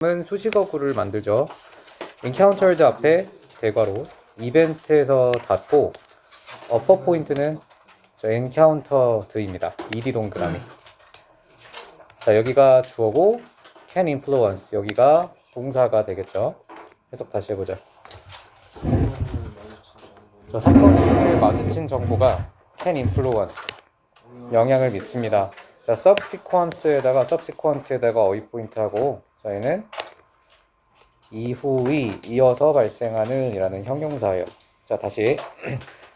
은 수식어구를 만들죠. encountered 앞에 대괄호, 이벤트에서 닫고, upper 포인트는 encountered입니다. ed 동그라미. 자, 여기가 주어고 can influence, 여기가 동사가 되겠죠. 해석 다시 해보자. 저 사건 이후에 마주친 정보가 can influence, 영향을 미칩니다. 자, subsequent에다가 어휘 포인트하고, 저희는 이후의, 이어서 발생하는 이라는 형용사예요. 자, 다시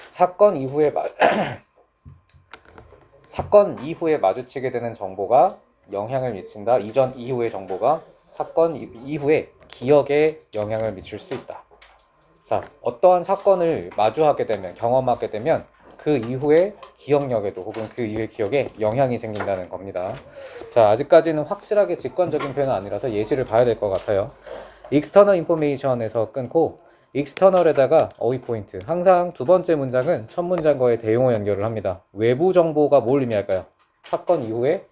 사건 이후에 사건 이후에 마주치게 되는 정보가 영향을 미친다. 이전 이후의 정보가 사건 이후에 기억에 영향을 미칠 수 있다. 자, 어떠한 사건을 마주하게 되면, 경험하게 되면 그 이후에 기억력에도 혹은 그 이후의 기억에 영향이 생긴다는 겁니다. 자, 아직까지는 확실하게 직관적인 표현은 아니라서 예시를 봐야 될 것 같아요. external information에서 끊고 external에다가 어휘 포인트. 항상 두 번째 문장은 첫 문장과의 대용어 연결을 합니다. 외부 정보가 뭘 의미할까요? 사건 이후에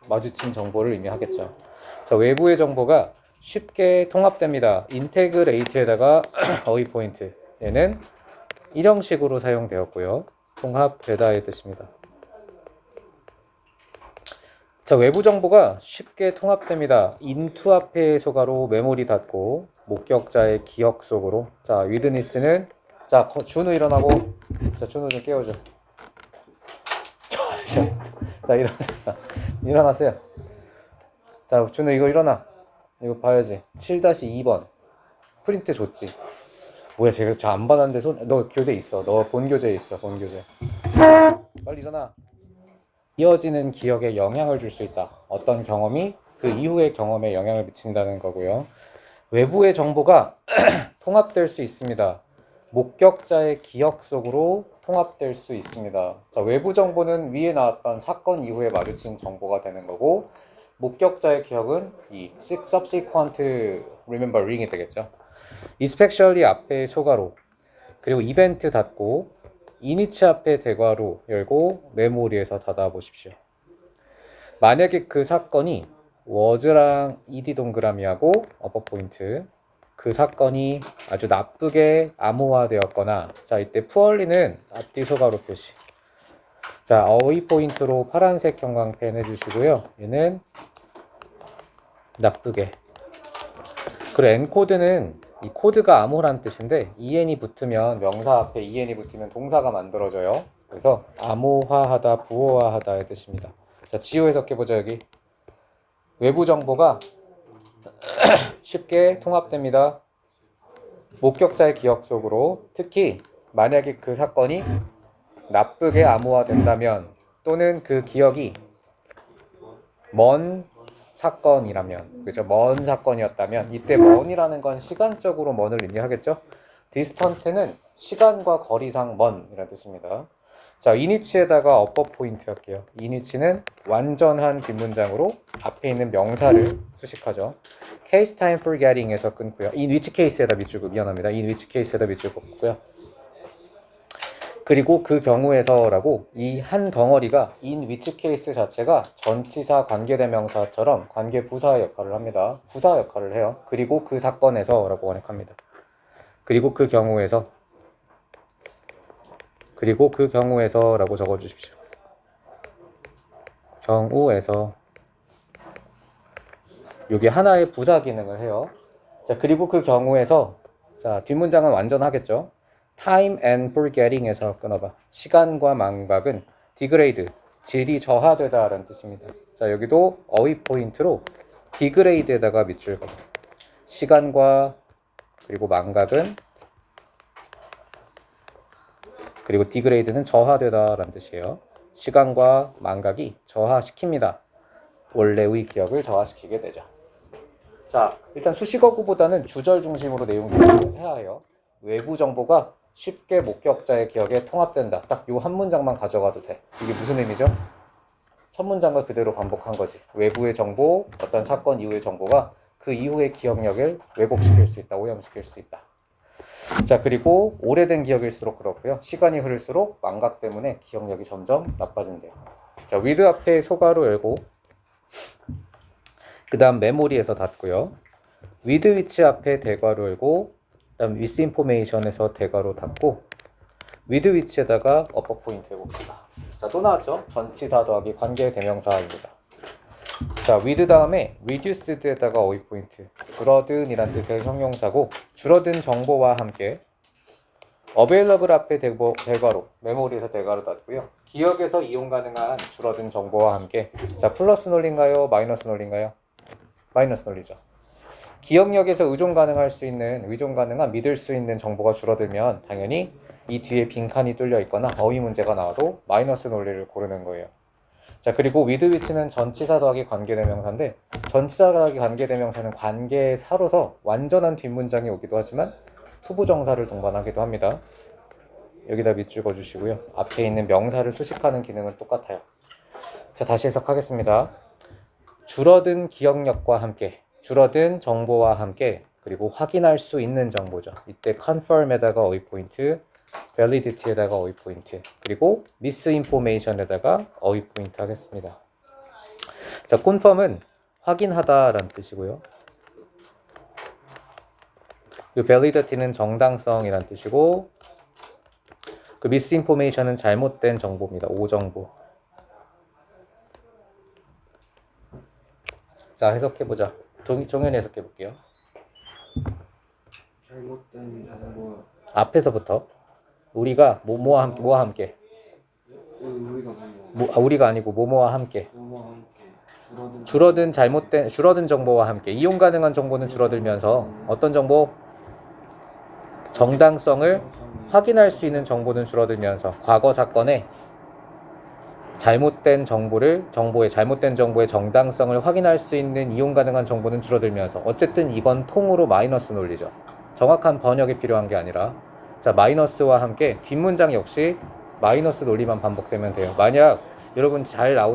마주친 정보를 의미하겠죠. 자, 외부의 정보가 쉽게 통합됩니다. integrate에다가 어휘 포인트. 얘는 일형식으로 사용되었고요. 통합되다의 뜻입니다. 자, 외부 정보가 쉽게 통합됩니다. into 앞에 소가로 메모리 닫고 목격자의 기억 속으로. 자, 위드니스는 자, 준우 일어나고. 자, 준우 좀 깨워줘. 자, 일어나세요. 자, 준우 이거 일어나. 이거 봐야지. 7-2번 프린트 줬지. 뭐야, 제가 저 안 받았는데 너 교재 있어. 너 본 교재 있어. 본 교재. 빨리 일어나. 이어지는 기억에 영향을 줄 수 있다. 어떤 경험이 그 이후의 경험에 영향을 미친다는 거고요. 외부의 정보가 통합될 수 있습니다. 목격자의 기억 속으로 통합될 수 있습니다. 자, 외부 정보는 위에 나왔던 사건 이후에 마주친 정보가 되는 거고, 목격자의 기억은 이 subsequent remembering이 되겠죠. especially 앞에 소가로, 그리고 이벤트 닫고 이니치 앞에 대괄호 열고 메모리에서 닫아보십시오. 만약에 그 사건이 was랑 ed 동그라미하고 upper 포인트, 그 사건이 아주 나쁘게 암호화되었거나, 자, 이때 poorly는 앞뒤 소가로 표시. 자, 어휘 포인트로 파란색 형광펜 해주시고요. 얘는 나쁘게. 그리고 엔코드는 이 코드가 암호란 뜻인데 en이 붙으면, 명사 앞에 en이 붙으면 동사가 만들어져요. 그래서 암호화하다, 부호화하다의 뜻입니다. 자, 지호 해석해보자. 여기 외부 정보가 쉽게 통합됩니다. 목격자의 기억 속으로. 특히 만약에 그 사건이 나쁘게 암호화된다면, 또는 그 기억이 먼 사건이라면, 그죠? 먼 사건이었다면, 이때 먼이라는 건 시간적으로 먼을 의미하겠죠? distant는 시간과 거리상 먼이라는 뜻입니다. 자, 이니치에다가 upper 포인트 할게요. 이니치는 완전한 뒷문장으로 앞에 있는 명사를 수식하죠. case time forgetting에서 끊고요. in which case에다 밑줄, 미안합니다. in which case에다 밑줄 긋고요. 그리고 그 경우에서라고, 이 한 덩어리가 in which case 자체가 전치사 관계대명사처럼 관계부사 역할을 합니다. 부사 역할을 해요. 그리고 그 사건에서라고 번역합니다. 그리고 그 경우에서라고 적어주십시오. 경우에서. 이게 하나의 부사 기능을 해요. 자, 그리고 그 경우에서, 자, 뒷문장은 완전하겠죠. time and forgetting에서 끊어봐. 시간과 망각은 degrade, 질이 저하되다 라는 뜻입니다. 자, 여기도 어휘 포인트로 degrade에다가 밑줄 긋어. 시간과 그리고 망각은, 그리고 degrade는 저하되다 라는 뜻이에요. 시간과 망각이 저하시킵니다. 원래의 기억을 저하시키게 되죠. 자, 일단 수식어구보다는 주절 중심으로 내용을 해야 해요. 외부 정보가 쉽게 목격자의 기억에 통합된다. 딱 요 한 문장만 가져가도 돼. 이게 무슨 의미죠? 첫 문장과 그대로 반복한 거지. 외부의 정보, 어떤 사건 이후의 정보가 그 이후의 기억력을 왜곡시킬 수 있다, 오염시킬 수 있다. 자, 그리고 오래된 기억일수록 그렇고요. 시간이 흐를수록 망각 때문에 기억력이 점점 나빠진대요. 자, with 앞에 소가로 열고, 그 다음 메모리에서 닫고요. with which 앞에 대괄호 열고 그다음 with information에서 대괄호 닫고 with which에다가 어퍼 포인트 해봅시다. 자, 또 나왔죠? 전치사 더하기 관계 대명사입니다. 자, with 다음에 reduced에다가 어휘 포인트. 줄어든이란 뜻의 형용사고 줄어든 정보와 함께 available 앞에 대괄호, 메모리에서 대괄호 닫고요. 기억에서 이용 가능한 줄어든 정보와 함께. 자, 플러스 논리인가요? 마이너스 논리인가요? 마이너스 논리죠. 기억력에서 의존 가능한 믿을 수 있는 정보가 줄어들면 당연히 이 뒤에 빈칸이 뚫려 있거나 어휘 문제가 나와도 마이너스 논리를 고르는 거예요. 자, 그리고 with which는 전치사 더하기 관계대명사인데 전치사 더하기 관계대명사는 관계사로서 완전한 뒷문장이 오기도 하지만 투부정사를 동반하기도 합니다. 여기다 밑줄 그어주시고요. 앞에 있는 명사를 수식하는 기능은 똑같아요. 자, 다시 해석하겠습니다. 줄어든 기억력과 함께, 줄어든 정보와 함께, 그리고 확인할 수 있는 정보죠. 이때 confirm에다가 어휘 포인트, validity에다가 어휘 포인트, 그리고 misinformation에다가 어휘 포인트 하겠습니다. 자, confirm은 확인하다라는 뜻이고요. 그 validity는 정당성이란 뜻이고, 그 misinformation은 잘못된 정보입니다. 오정보. 자, 해석해보자. 종현이 해석해볼게요. 잘못된 정보. 앞에서부터 우리가 뭐뭐와 함께 우리가 우리가 아니고 뭐뭐와 함께 뭐와 함께 줄어든 정보와 함께 이용 가능한 정보는 줄어들면서 어떤 정보? 정당성을 확인할 수 있는 정보는 줄어들면서 과거 사건에 잘못된 정보의 정당성을 확인할 수 있는 이용 가능한 정보는 줄어들면서 어쨌든 이건 통으로 마이너스 논리죠. 정확한 번역이 필요한 게 아니라 자, 마이너스와 함께 뒷문장 역시 마이너스 논리만 반복되면 돼요. 만약 여러분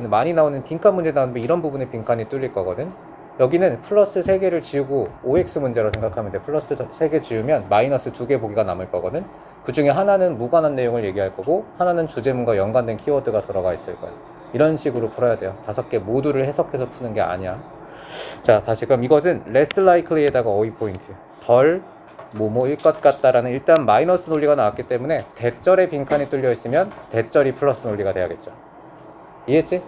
많이 나오는 빈칸 문제 나오는데 이런 부분에 빈칸이 뚫릴 거거든. 여기는 플러스 3개를 지우고 OX 문제로 생각하면 돼. 플러스 3개 지우면 마이너스 2개 보기가 남을 거거든. 그 중에 하나는 무관한 내용을 얘기할 거고 하나는 주제문과 연관된 키워드가 들어가 있을 거야. 이런 식으로 풀어야 돼요. 5개 모두를 해석해서 푸는 게 아니야. 자, 다시 그럼 이것은 less likely에다가 어휘 포인트. 덜 뭐뭐일 것 같다라는 일단 마이너스 논리가 나왔기 때문에 대절에 빈칸이 뚫려 있으면 대절이 플러스 논리가 돼야겠죠. 이해했지?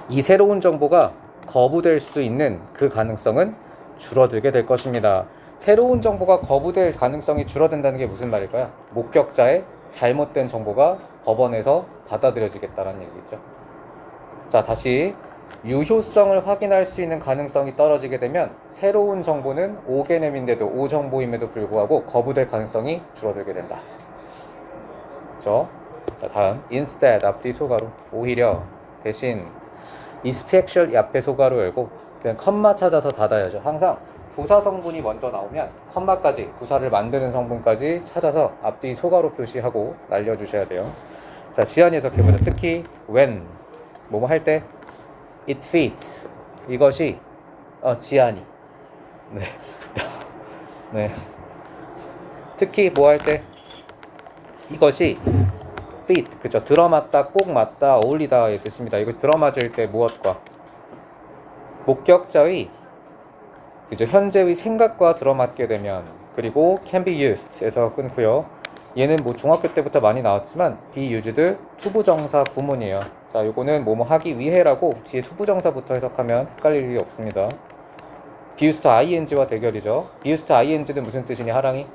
이 새로운 정보가 거부될 수 있는 그 가능성은 줄어들게 될 것입니다. 새로운 정보가 거부될 가능성이 줄어든다는 게 무슨 말일까요? 목격자의 잘못된 정보가 법원에서 받아들여지겠다는 얘기죠. 자, 다시 유효성을 확인할 수 있는 가능성이 떨어지게 되면 새로운 정보는 오개념인데도 오정보임에도 불구하고 거부될 가능성이 줄어들게 된다. 그렇죠? 자, 다음 instead 앞뒤 소가로 오히려 대신 이스펙셜 앞에 소가로 열고 그냥 컴마 찾아서 닫아야죠. 항상 부사 성분이 먼저 나오면 컴마까지 부사를 만드는 성분까지 찾아서 앞뒤 소가로 표시하고 날려주셔야 돼요. 자, 지안이 해석해보자. 특히 when 뭐뭐 할 때 it fits 이것이 지안이 네. 네. 특히 뭐 할 때 이것이 fit 그죠? 들어맞다, 꼭 맞다, 어울리다의 뜻입니다. 이것이 들어맞을 때 무엇과 목격자의 그죠? 현재의 생각과 들어맞게 되면 그리고 can be used에서 끊고요. 얘는 뭐 중학교 때부터 많이 나왔지만 be used 투부정사 구문이에요. 자, 요거는 뭐뭐 하기 위해라고 뒤에 투부정사부터 해석하면 헷갈릴 일이 없습니다. be used ing와 대결이죠. be used ing는 무슨 뜻이니 하랑이?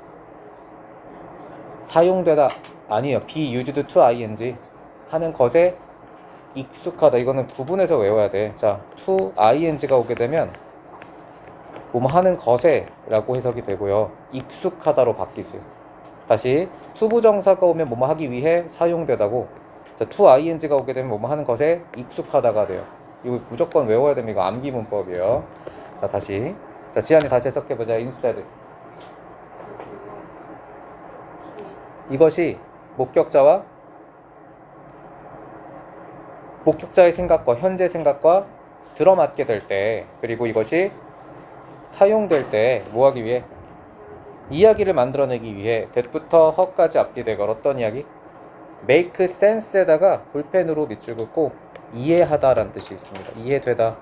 사용되다 아니에요. be used to ing 하는 것에 익숙하다. 이거는 구분해서 외워야 돼. 자, to ing가 오게 되면 뭐뭐 하는 것에 라고 해석이 되고요. 익숙하다로 바뀌지. 다시 투부정사가 오면 뭐뭐 하기 위해 사용되다고. 자, to ing가 오게 되면 뭐뭐 하는 것에 익숙하다가 돼요. 이거 무조건 외워야 됩니다. 이거 암기 문법이에요. 자, 다시. 자, 지안이 다시 해석해보자. instead. 이것이 목격자의 생각과 현재 생각과 들어맞게 될 때, 그리고 이것이 사용될 때 뭐 하기 위해? 이야기를 만들어내기 위해 that부터 허까지 앞뒤 대걸 어떤 이야기? make sense에다가 볼펜으로 밑줄 긋고 이해하다라는 뜻이 있습니다. 이해되다,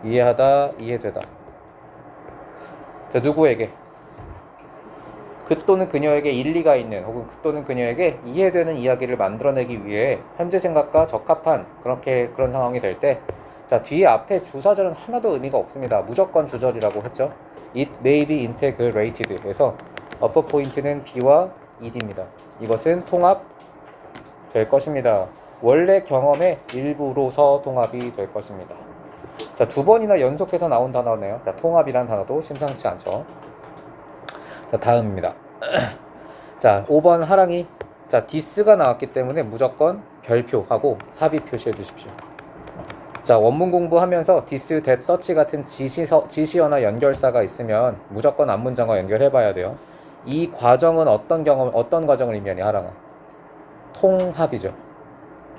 이해하다, 이해되다. 자, 누구에게? 그 또는 그녀에게 일리가 있는 혹은 그 또는 그녀에게 이해되는 이야기를 만들어내기 위해 현재 생각과 적합한 그런 상황이 될 때, 자, 뒤에 앞에 주사절은 하나도 의미가 없습니다. 무조건 주절이라고 했죠. It may be integrated. 그래서 upper point는 B와 ed입니다. 이것은 통합 될 것입니다. 원래 경험의 일부로서 통합이 될 것입니다. 자, 두 번이나 연속해서 나온 단어네요. 자, 통합이란 단어도 심상치 않죠. 자, 다음입니다. 자, 5번 하랑이. 자, 디스가 나왔기 때문에 무조건 별표하고 삽입 표시해 주십시오. 자, 원문 공부하면서 디스, that, such 같은 지시어나 연결사가 있으면 무조건 앞문장과 연결해 봐야 돼요. 이 과정은 어떤 과정을 의미하니, 하랑아? 통합이죠.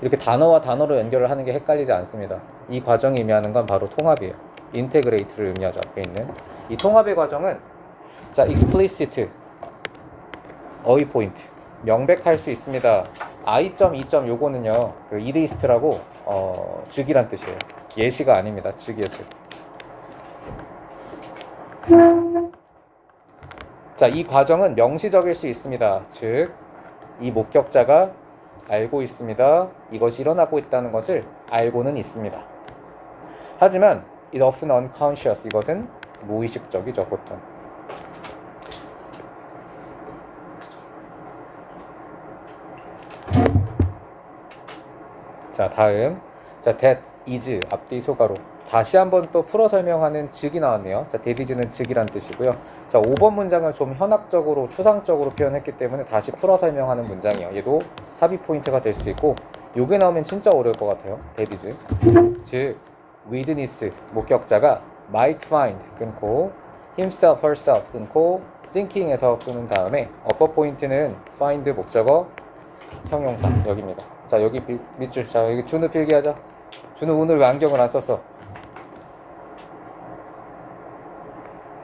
이렇게 단어와 단어로 연결을 하는 게 헷갈리지 않습니다. 이 과정이 의미하는 건 바로 통합이에요. 인테그레이트를 의미하죠. 앞에 있는 이 통합의 과정은, 자, explicit 어휘 포인트 명백할 수 있습니다. I.E. 요거는요, 그 이데이스트라고 즉이란 뜻이에요. 예시가 아닙니다. 즉이에요, 즉. 자, 이 과정은 명시적일 수 있습니다. 즉, 이 목격자가 알고 있습니다. 이것이 일어나고 있다는 것을 알고는 있습니다. 하지만 it often unconscious, 이것은 무의식적이죠, 보통. 자, 다음. 자, that is 앞뒤 소가로 다시 한번 또 풀어 설명하는 즉이 나왔네요. 자, that is는 즉이란 뜻이고요. 자, 5번 문장을 좀 현학적으로 추상적으로 표현했기 때문에 다시 풀어 설명하는 문장이에요. 얘도 삽입 포인트가 될 수 있고, 요게 나오면 진짜 어려울 것 같아요. that is 즉 witness 목격자가 might find 끊고 himself, herself 끊고 thinking에서 끊은 다음에 upper point는 find 목적어 형용사 여기입니다. 자, 여기 밑줄. 자, 여기 준우 필기하자. 준우 오늘 왜 안경을 안 썼어?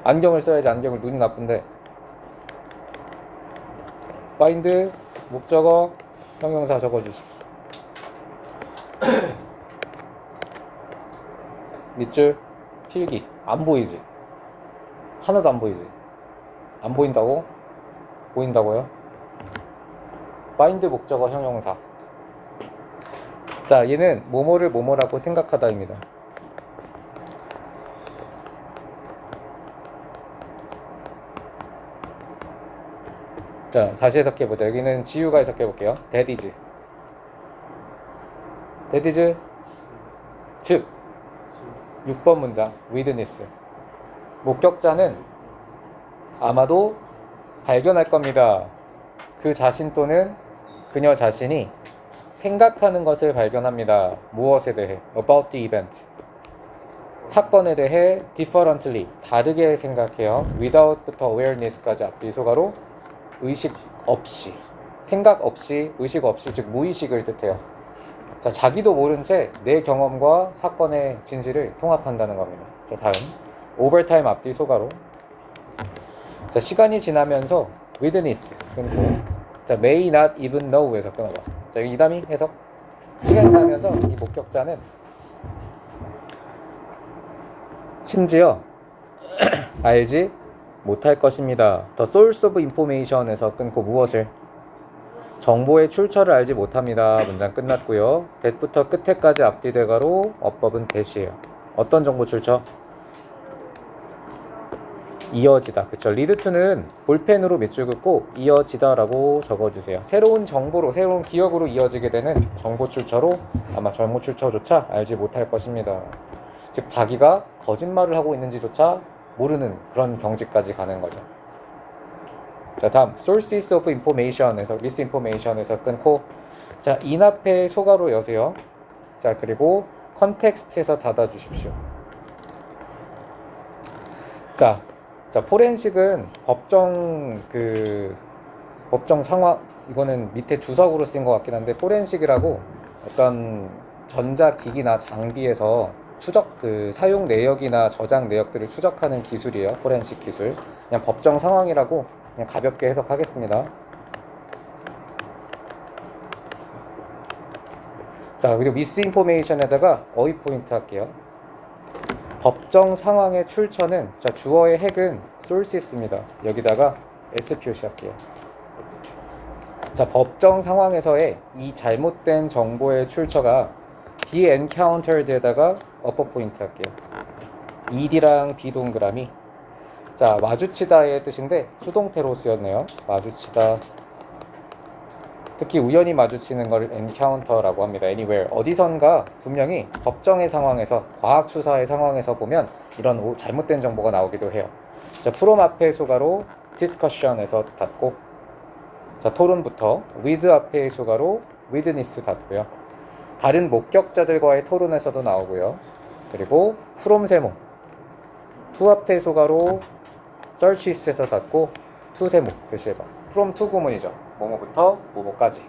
안경을 써야지. 안경을, 눈이 나쁜데. find 목적어 형용사 적어주십시오. 밑줄 필기. 안 보이지? 하나도 안 보이지? 안 보인다고? 보인다고요? find 목적어 형용사. 자, 얘는 뭐뭐를 뭐뭐라고 생각하다입니다. 자, 다시 해석해보자. 여기는 지우가 해석해볼게요. that is 즉 6번 문장 witness 목격자는 아마도 발견할 겁니다. 그 자신 또는 그녀 자신이 생각하는 것을 발견합니다. 무엇에 대해? about the event 사건에 대해 differently 다르게 생각해요. without부터 awareness까지 앞뒤 소가로 의식 없이, 생각 없이, 의식 없이, 즉 무의식을 뜻해요. 자, 자기도 모른 채 내 경험과 사건의 진실을 통합한다는 겁니다. 자, 다음 overtime 앞뒤 소가로. 자, 시간이 지나면서 witness 끊고, 자, may not even know에서 끊어봐. 자, 여기 이담이 해석. 시간이 지나면서 이 목격자는 심지어 알지 못할 것입니다. The source of information에서 끊고 무엇을? 정보의 출처를 알지 못합니다. 문장 끝났고요. that부터 끝에까지 앞뒤 대가로 어법은 that이에요. 어떤 정보 출처? 이어지다. 그쵸? lead to는 볼펜으로 밑줄 긋고 이어지다라고 적어주세요. 새로운 정보로, 새로운 기억으로 이어지게 되는 정보 출처로 아마 정보 출처조차 알지 못할 것입니다. 즉 자기가 거짓말을 하고 있는지조차 모르는 그런 경지까지 가는 거죠. 자, 다음 sources of information에서 misinformation에서 끊고, 자, in 앞에 소가로 여세요. 자, 그리고 context에서 닫아 주십시오. 자, 포렌식은 법정 상황, 이거는 밑에 주석으로 쓴 것 같긴 한데, 포렌식이라고 어떤 전자기기나 장비에서 추적, 사용 내역이나 저장 내역들을 추적하는 기술이에요. 포렌식 기술. 그냥 법정 상황이라고 그냥 가볍게 해석하겠습니다. 자, 그리고 misinformation에다가 어휘 포인트 할게요. 법정 상황의 출처는 자 주어의 핵은 sources입니다. 여기다가 s 표시할게요. 자 법정 상황에서의 이 잘못된 정보의 출처가 be encountered에다가 upper 포인트 할게요. ed랑 비동그라미 자 마주치다의 뜻인데 수동태로 쓰였네요. 마주치다 특히 우연히 마주치는 걸 encounter라고 합니다. anywhere 어디선가 분명히 법정의 상황에서 과학 수사의 상황에서 보면 이런 잘못된 정보가 나오기도 해요. 자 from 앞에 소가로 discussion에서 닫고 자 토론부터 with 앞에 소가로 witness 닫고요. 다른 목격자들과의 토론에서도 나오고요. 그리고 from 세모 to 앞에 소가로 searches에서 닫고 to 세모 표시해봐. from to 구문이죠. 뭐뭐부터 뭐뭐까지.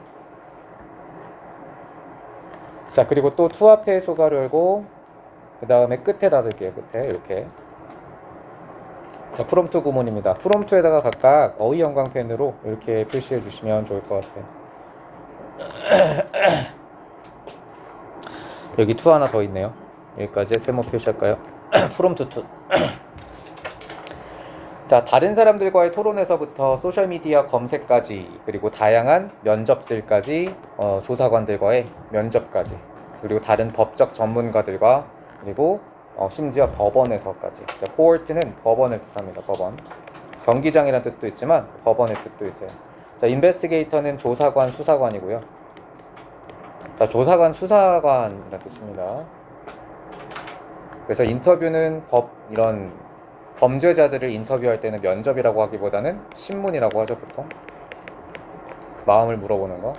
자 그리고 또 to 앞에 소가로 열고 그 다음에 끝에 닫을게요. 끝에 이렇게. 자 from to 구문입니다. from to에다가 각각 어휘 형광펜으로 이렇게 표시해 주시면 좋을 것 같아요. 여기 to 하나 더 있네요. 여기까지 세모 표시할까요? from to to. 자 다른 사람들과의 토론에서부터 소셜미디어 검색까지 그리고 다양한 면접들까지 조사관들과의 면접까지 그리고 다른 법적 전문가들과 그리고 심지어 법원에서까지 코어트는 법원을 뜻합니다. 법원 경기장이라는 뜻도 있지만 법원의 뜻도 있어요. 자 인베스티게이터는 조사관 수사관이고요. 자 조사관 수사관이라는 뜻입니다. 그래서 인터뷰는 이런 범죄자들을 인터뷰할 때는 면접이라고 하기보다는 신문이라고 하죠. 보통 마음을 물어보는 거.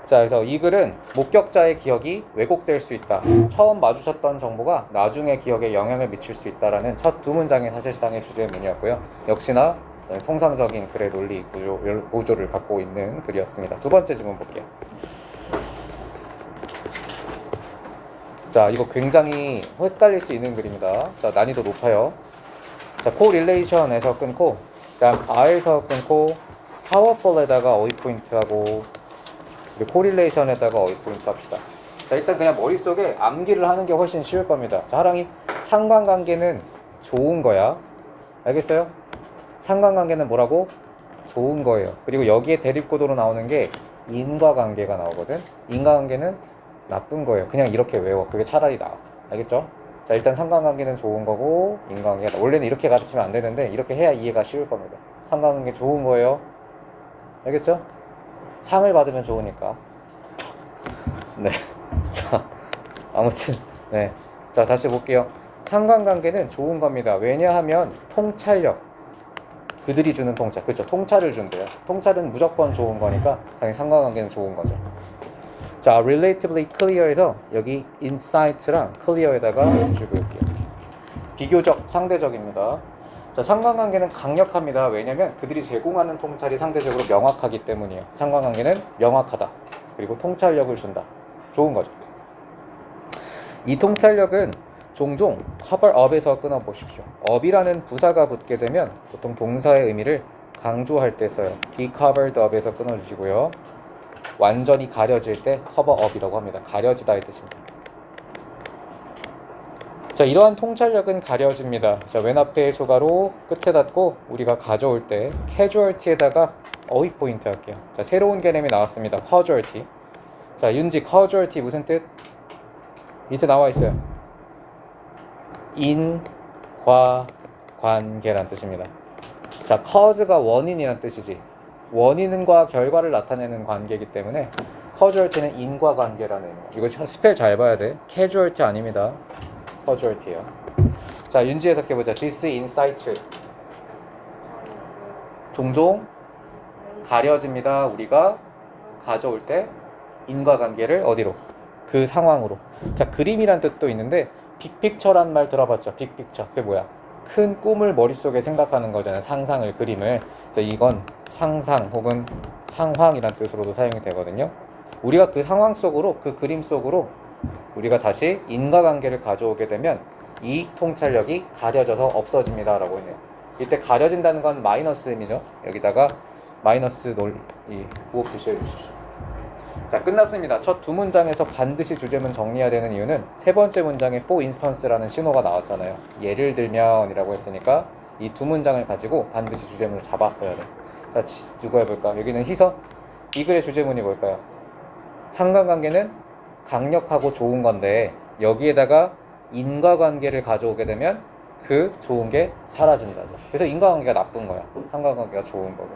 자 그래서 이 글은 목격자의 기억이 왜곡될 수 있다. 처음 마주쳤던 정보가 나중에 기억에 영향을 미칠 수 있다라는 첫 두 문장이 사실상의 주제문이었고요. 역시나 통상적인 글의 논리 구조를 갖고 있는 글이었습니다. 두 번째 질문 볼게요. 자 이거 굉장히 헷갈릴 수 있는 글입니다. 자 난이도 높아요. 자 코릴레이션에서 끊고 그다음 R에서 끊고 powerful에다가 어휘 포인트하고 그리고 코릴레이션에다가 어휘 포인트 합시다. 자 일단 그냥 머릿속에 암기를 하는 게 훨씬 쉬울 겁니다. 자 하랑이 상관관계는 좋은 거야. 알겠어요? 상관관계는 뭐라고? 좋은 거예요. 그리고 여기에 대립구도로 나오는 게 인과관계가 나오거든. 인과관계는 나쁜 거예요. 그냥 이렇게 외워. 그게 차라리 나아. 알겠죠? 자 일단 상관관계는 좋은 거고 인과관계가 원래는 이렇게 가르치면 안 되는데 이렇게 해야 이해가 쉬울 겁니다. 상관관계 좋은 거예요. 알겠죠? 상을 받으면 좋으니까. 네. 자 아무튼 네. 자 다시 볼게요. 상관관계는 좋은 겁니다. 왜냐하면 통찰력 그들이 주는 통찰 그렇죠. 통찰을 준대요. 통찰은 무조건 좋은 거니까 당연히 상관관계는 좋은 거죠. 자, relatively clear에서 여기 insight랑 clear에다가 줄여볼게요. 비교적, 상대적입니다. 자, 상관관계는 강력합니다. 왜냐면 그들이 제공하는 통찰이 상대적으로 명확하기 때문이에요. 상관관계는 명확하다. 그리고 통찰력을 준다. 좋은 거죠. 이 통찰력은 종종 cover up에서 끊어보십시오. up이라는 부사가 붙게 되면 보통 동사의 의미를 강조할 때 써요. be covered up에서 끊어주시고요. 완전히 가려질 때 cover up이라고 합니다. 가려지다의 뜻입니다. 자, 이러한 통찰력은 가려집니다. 자, 맨 앞에 소가로 끝에 닫고 우리가 가져올 때 casualty에다가 어휘 포인트 할게요. 자, 새로운 개념이 나왔습니다. casualty. 자, 윤지 casualty 무슨 뜻? 밑에 나와 있어요. 인과관계란 뜻입니다. 자, cause가 원인이란 뜻이지. 원인과 결과를 나타내는 관계이기 때문에 causalty는 인과관계라는 의미. 이거 스펠 잘 봐야 돼. casualty 아닙니다. causalty예요. 자, 윤지 해석해보자. This insight 종종 가려집니다. 우리가 가져올 때 인과관계를 어디로? 그 상황으로. 자, 그림이란 뜻도 있는데 빅픽처란 말 들어봤죠? 빅픽처. 그게 뭐야? 큰 꿈을 머릿속에 생각하는 거잖아요. 상상을, 그림을. 그래서 이건 상상 혹은 상황이란 뜻으로도 사용이 되거든요. 우리가 그 상황 속으로, 그 그림 속으로 우리가 다시 인과관계를 가져오게 되면 이 통찰력이 가려져서 없어집니다 라고 했네요. 이때 가려진다는 건 마이너스 의미죠. 여기다가 마이너스 구호 표시해 주십시오. 자, 끝났습니다. 첫 두 문장에서 반드시 주제문 정리해야 되는 이유는 세 번째 문장에 for instance라는 신호가 나왔잖아요. 예를 들면 이라고 했으니까 이 두 문장을 가지고 반드시 주제문을 잡았어야 돼. 자, 누구 해볼까? 여기는 희서. 이 글의 주제문이 뭘까요? 상관관계는 강력하고 좋은 건데 여기에다가 인과관계를 가져오게 되면 그 좋은 게 사라진다죠. 그래서 인과관계가 나쁜 거야. 상관관계가 좋은 거고.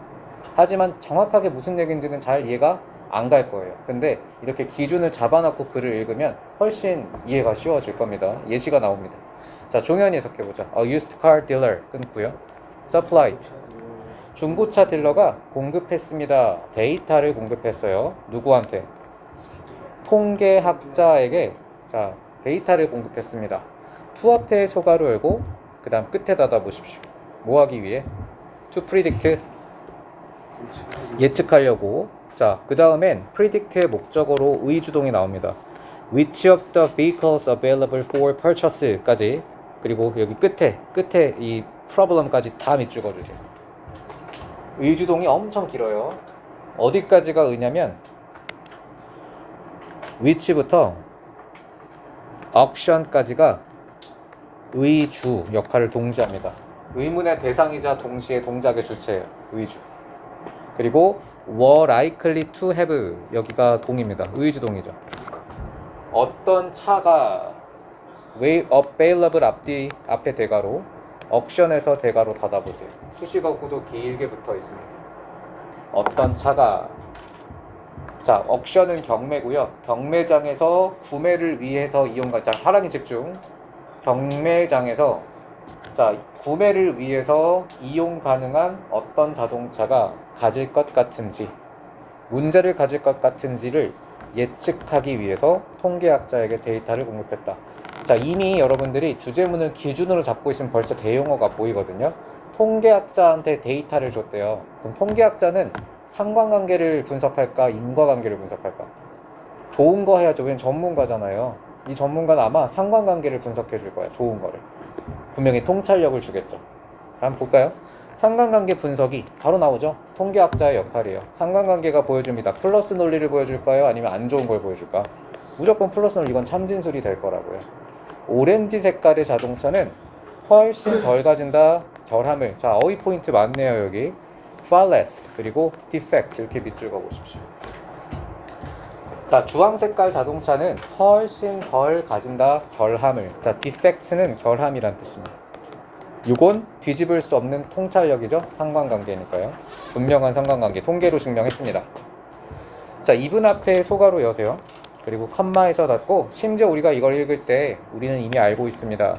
하지만 정확하게 무슨 얘기인지는 잘 이해가 안 갈 거예요. 근데 이렇게 기준을 잡아놓고 글을 읽으면 훨씬 이해가 쉬워질 겁니다. 예시가 나옵니다. 자, 종현이 해석해보자. A used car dealer 끊고요. supplied. 중고차 딜러가 공급했습니다. 데이터를 공급했어요. 누구한테? 통계학자에게. 자, 데이터를 공급했습니다. to 앞에 소가로 열고 그 다음 끝에 닫아 보십시오. 뭐 하기 위해? to predict. 예측하려고. 자, 그 다음엔 predict의 목적어로 의주동이 나옵니다. Which of the vehicles available for purchase까지. 그리고 여기 끝에 이 problem까지 다 밑줄 그어주세요. 의주동이 엄청 길어요. 어디까지가 의냐면 which부터 auction까지가 의주 역할을 동시합니다. 의문의 대상이자 동시에 동작의 주체예요. 의주. 그리고 were likely to have 여기가 동입니다. 의주동이죠. 어떤 차가 available 앞에 대가로 auction에서 대가로 닫아보세요. 수식어구도 길게 붙어 있습니다. 어떤 차가. 자, auction은 경매고요. 경매장에서 구매를 위해서 자, 하랑이 집중. 경매장에서 자, 구매를 위해서 이용 가능한 어떤 자동차가 가질 것 같은지, 문제를 가질 것 같은지를 예측하기 위해서 통계학자에게 데이터를 공급했다. 자, 이미 여러분들이 주제문을 기준으로 잡고 있으면 벌써 대용어가 보이거든요. 통계학자한테 데이터를 줬대요. 그럼 통계학자는 상관관계를 분석할까, 인과관계를 분석할까? 좋은 거 해야죠. 왜냐면 전문가잖아요. 이 전문가는 아마 상관관계를 분석해 줄 거야. 좋은 거를. 분명히 통찰력을 주겠죠. 자, 한번 볼까요? 상관관계 분석이 바로 나오죠. 통계학자의 역할이에요. 상관관계가 보여줍니다. 플러스 논리를 보여줄까요? 아니면 안 좋은 걸 보여줄까? 무조건 플러스 논리. 이건 참진술이 될 거라고요. 오렌지 색깔의 자동차는 훨씬 덜 가진다. 결함을. 자, 어휘 포인트 많네요. 여기 far less 그리고 defect 이렇게 밑줄 그어 보십시오. 자, 주황 색깔 자동차는 훨씬 덜 가진다. 결함을. 자, defect는 결함이란 뜻입니다. 이건 뒤집을 수 없는 통찰력이죠. 상관관계니까요. 분명한 상관관계 통계로 증명했습니다. 자, 2분 앞에 소가로 여세요. 그리고 컴마에서 닫고, 심지어 우리가 이걸 읽을 때 우리는 이미 알고 있습니다.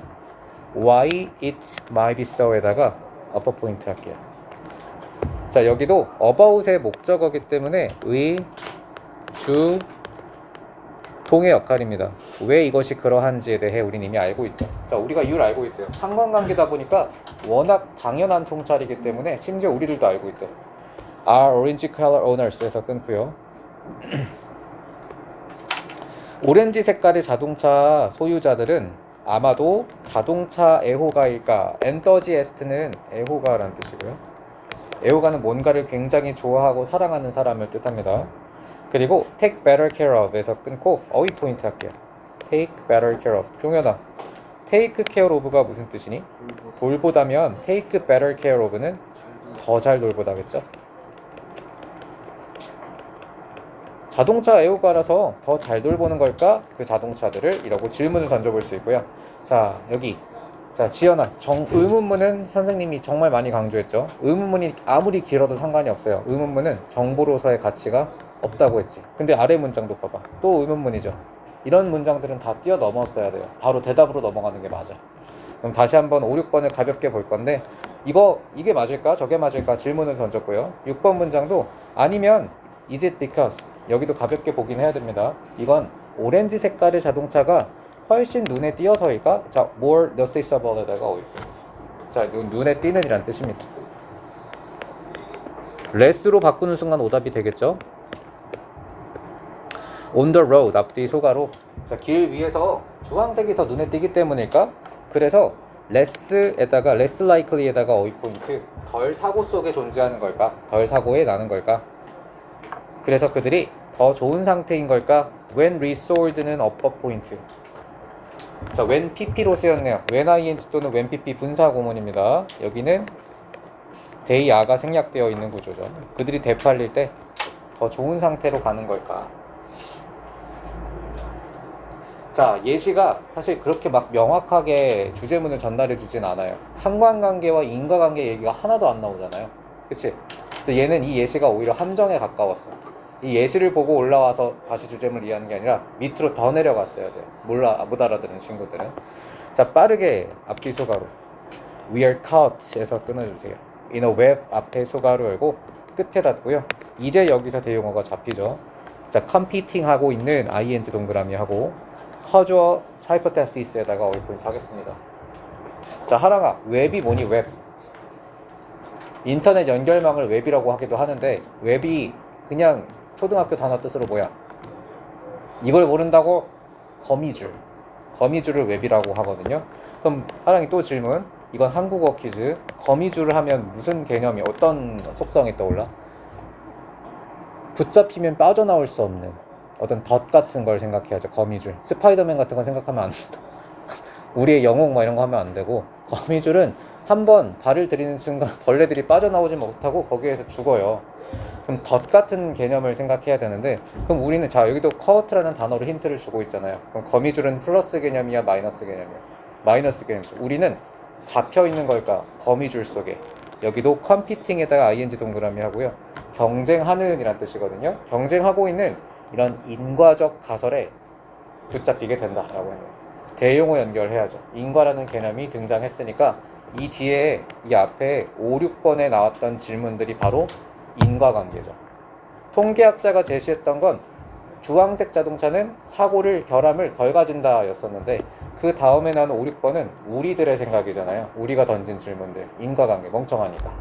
Why it might be so에다가 upper 포인트 할게요. 자, 여기도 about의 목적어기 때문에 의, 주, 동의 역할입니다. 왜 이것이 그러한지에 대해 우리는 이미 알고 있죠. 자, 우리가 이유를 알고 있대요. 상관관계다 보니까 워낙 당연한 통찰이기 때문에 심지어 우리들도 알고 있대요. Are orange color owners에서 끊고요. 오렌지 색깔의 자동차 소유자들은 아마도 자동차 애호가일까. 엔더지에스트는 애호가라는 뜻이고요. 애호가는 뭔가를 굉장히 좋아하고 사랑하는 사람을 뜻합니다. 그리고 take better care of에서 끊고 어휘 포인트 할게요. take better care of. 종현아, take care of가 무슨 뜻이니? 돌보다면 take better care of는 더 잘 돌보다겠죠? 자동차 애호가라서 더 잘 돌보는 걸까? 그 자동차들을 이라고 질문을 던져볼 수 있고요. 자, 여기. 자, 지연아, 의문문은 선생님이 정말 많이 강조했죠. 의문문이 아무리 길어도 상관이 없어요. 의문문은 정보로서의 가치가 없다고 했지. 근데 아래 문장도 봐봐. 또 의문문이죠. 이런 문장들은 다 뛰어넘었어야 돼요. 바로 대답으로 넘어가는 게 맞아. 그럼 다시 한번 5, 6번을 가볍게 볼 건데, 이게 맞을까? 저게 맞을까? 질문을 던졌고요. 6번 문장도 아니면 is it because 여기도 가볍게 보긴 해야 됩니다. 이건 오렌지 색깔의 자동차가 훨씬 눈에 띄어서일까? 자, more noticeable에다가 어휘포인트. 자, 눈에 띄는 이란 뜻입니다. less로 바꾸는 순간 오답이 되겠죠? on the road 앞뒤 소가로. 자, 길 위에서 주황색이 더 눈에 띄기 때문일까? 그래서 less에다가 less likely에다가 어휘 포인트. 덜 사고 속에 존재하는 걸까? 덜 사고에 나는 걸까? 그래서 그들이 더 좋은 상태인 걸까? when restored는 above 포인트. 자, when pp로 쓰였네요. when ing 또는 when pp 분사 구문입니다. 여기는 they are가 생략되어 있는 구조죠. 그들이 되팔릴 때 더 좋은 상태로 가는 걸까? 자, 예시가 사실 그렇게 막 명확하게 주제문을 전달해 주진 않아요. 상관관계와 인과관계 얘기가 하나도 안 나오잖아요. 그치? 그래서 얘는 이 예시가 오히려 함정에 가까웠어. 이 예시를 보고 올라와서 다시 주제문을 이해하는 게 아니라 밑으로 더 내려갔어야 돼요. 못 알아듣는 친구들은. 자, 빠르게 앞뒤 소가로 We are caught에서 끊어주세요. In a web 앞에 소가로 열고 끝에 닫고요. 이제 여기서 대용어가 잡히죠. 자, competing 하고 있는 ing 동그라미 하고 causal hypothesis에다가 어휘 포인트 하겠습니다. 자, 하랑아, 웹이 뭐니? 웹. 인터넷 연결망을 웹이라고 하기도 하는데 웹이 그냥 초등학교 단어 뜻으로 뭐야? 이걸 모른다고? 거미줄을 웹이라고 하거든요. 그럼 하랑이 또 질문. 이건 한국어 퀴즈. 거미줄을 하면 무슨 개념이, 어떤 속성이 떠올라? 붙잡히면 빠져나올 수 없는 어떤 덫 같은 걸 생각해야죠. 거미줄. 스파이더맨 같은 건 생각하면 안 된다. 우리의 영웅 막 이런 거 하면 안 되고, 거미줄은 한번 발을 들이는 순간 벌레들이 빠져나오지 못하고 거기에서 죽어요. 그럼 덫 같은 개념을 생각해야 되는데, 그럼 우리는 자, 여기도 커트라는 단어로 힌트를 주고 있잖아요. 그럼 거미줄은 플러스 개념이야, 마이너스 개념이야? 마이너스 개념이죠. 우리는 잡혀 있는 걸까? 거미줄 속에. 여기도 컴피팅에다가 ing 동그라미 하고요. 경쟁하는 이란 뜻이거든요. 경쟁하고 있는 이런 인과적 가설에 붙잡히게 된다라고 해요. 대용어 연결해야죠. 인과라는 개념이 등장했으니까 이 뒤에, 이 앞에 5, 6번에 나왔던 질문들이 바로 인과관계죠. 통계학자가 제시했던 건 주황색 자동차는 사고를, 결함을 덜 가진다 였었는데, 그 다음에 나오는 5, 6번은 우리들의 생각이잖아요. 우리가 던진 질문들. 인과관계, 멍청하니까.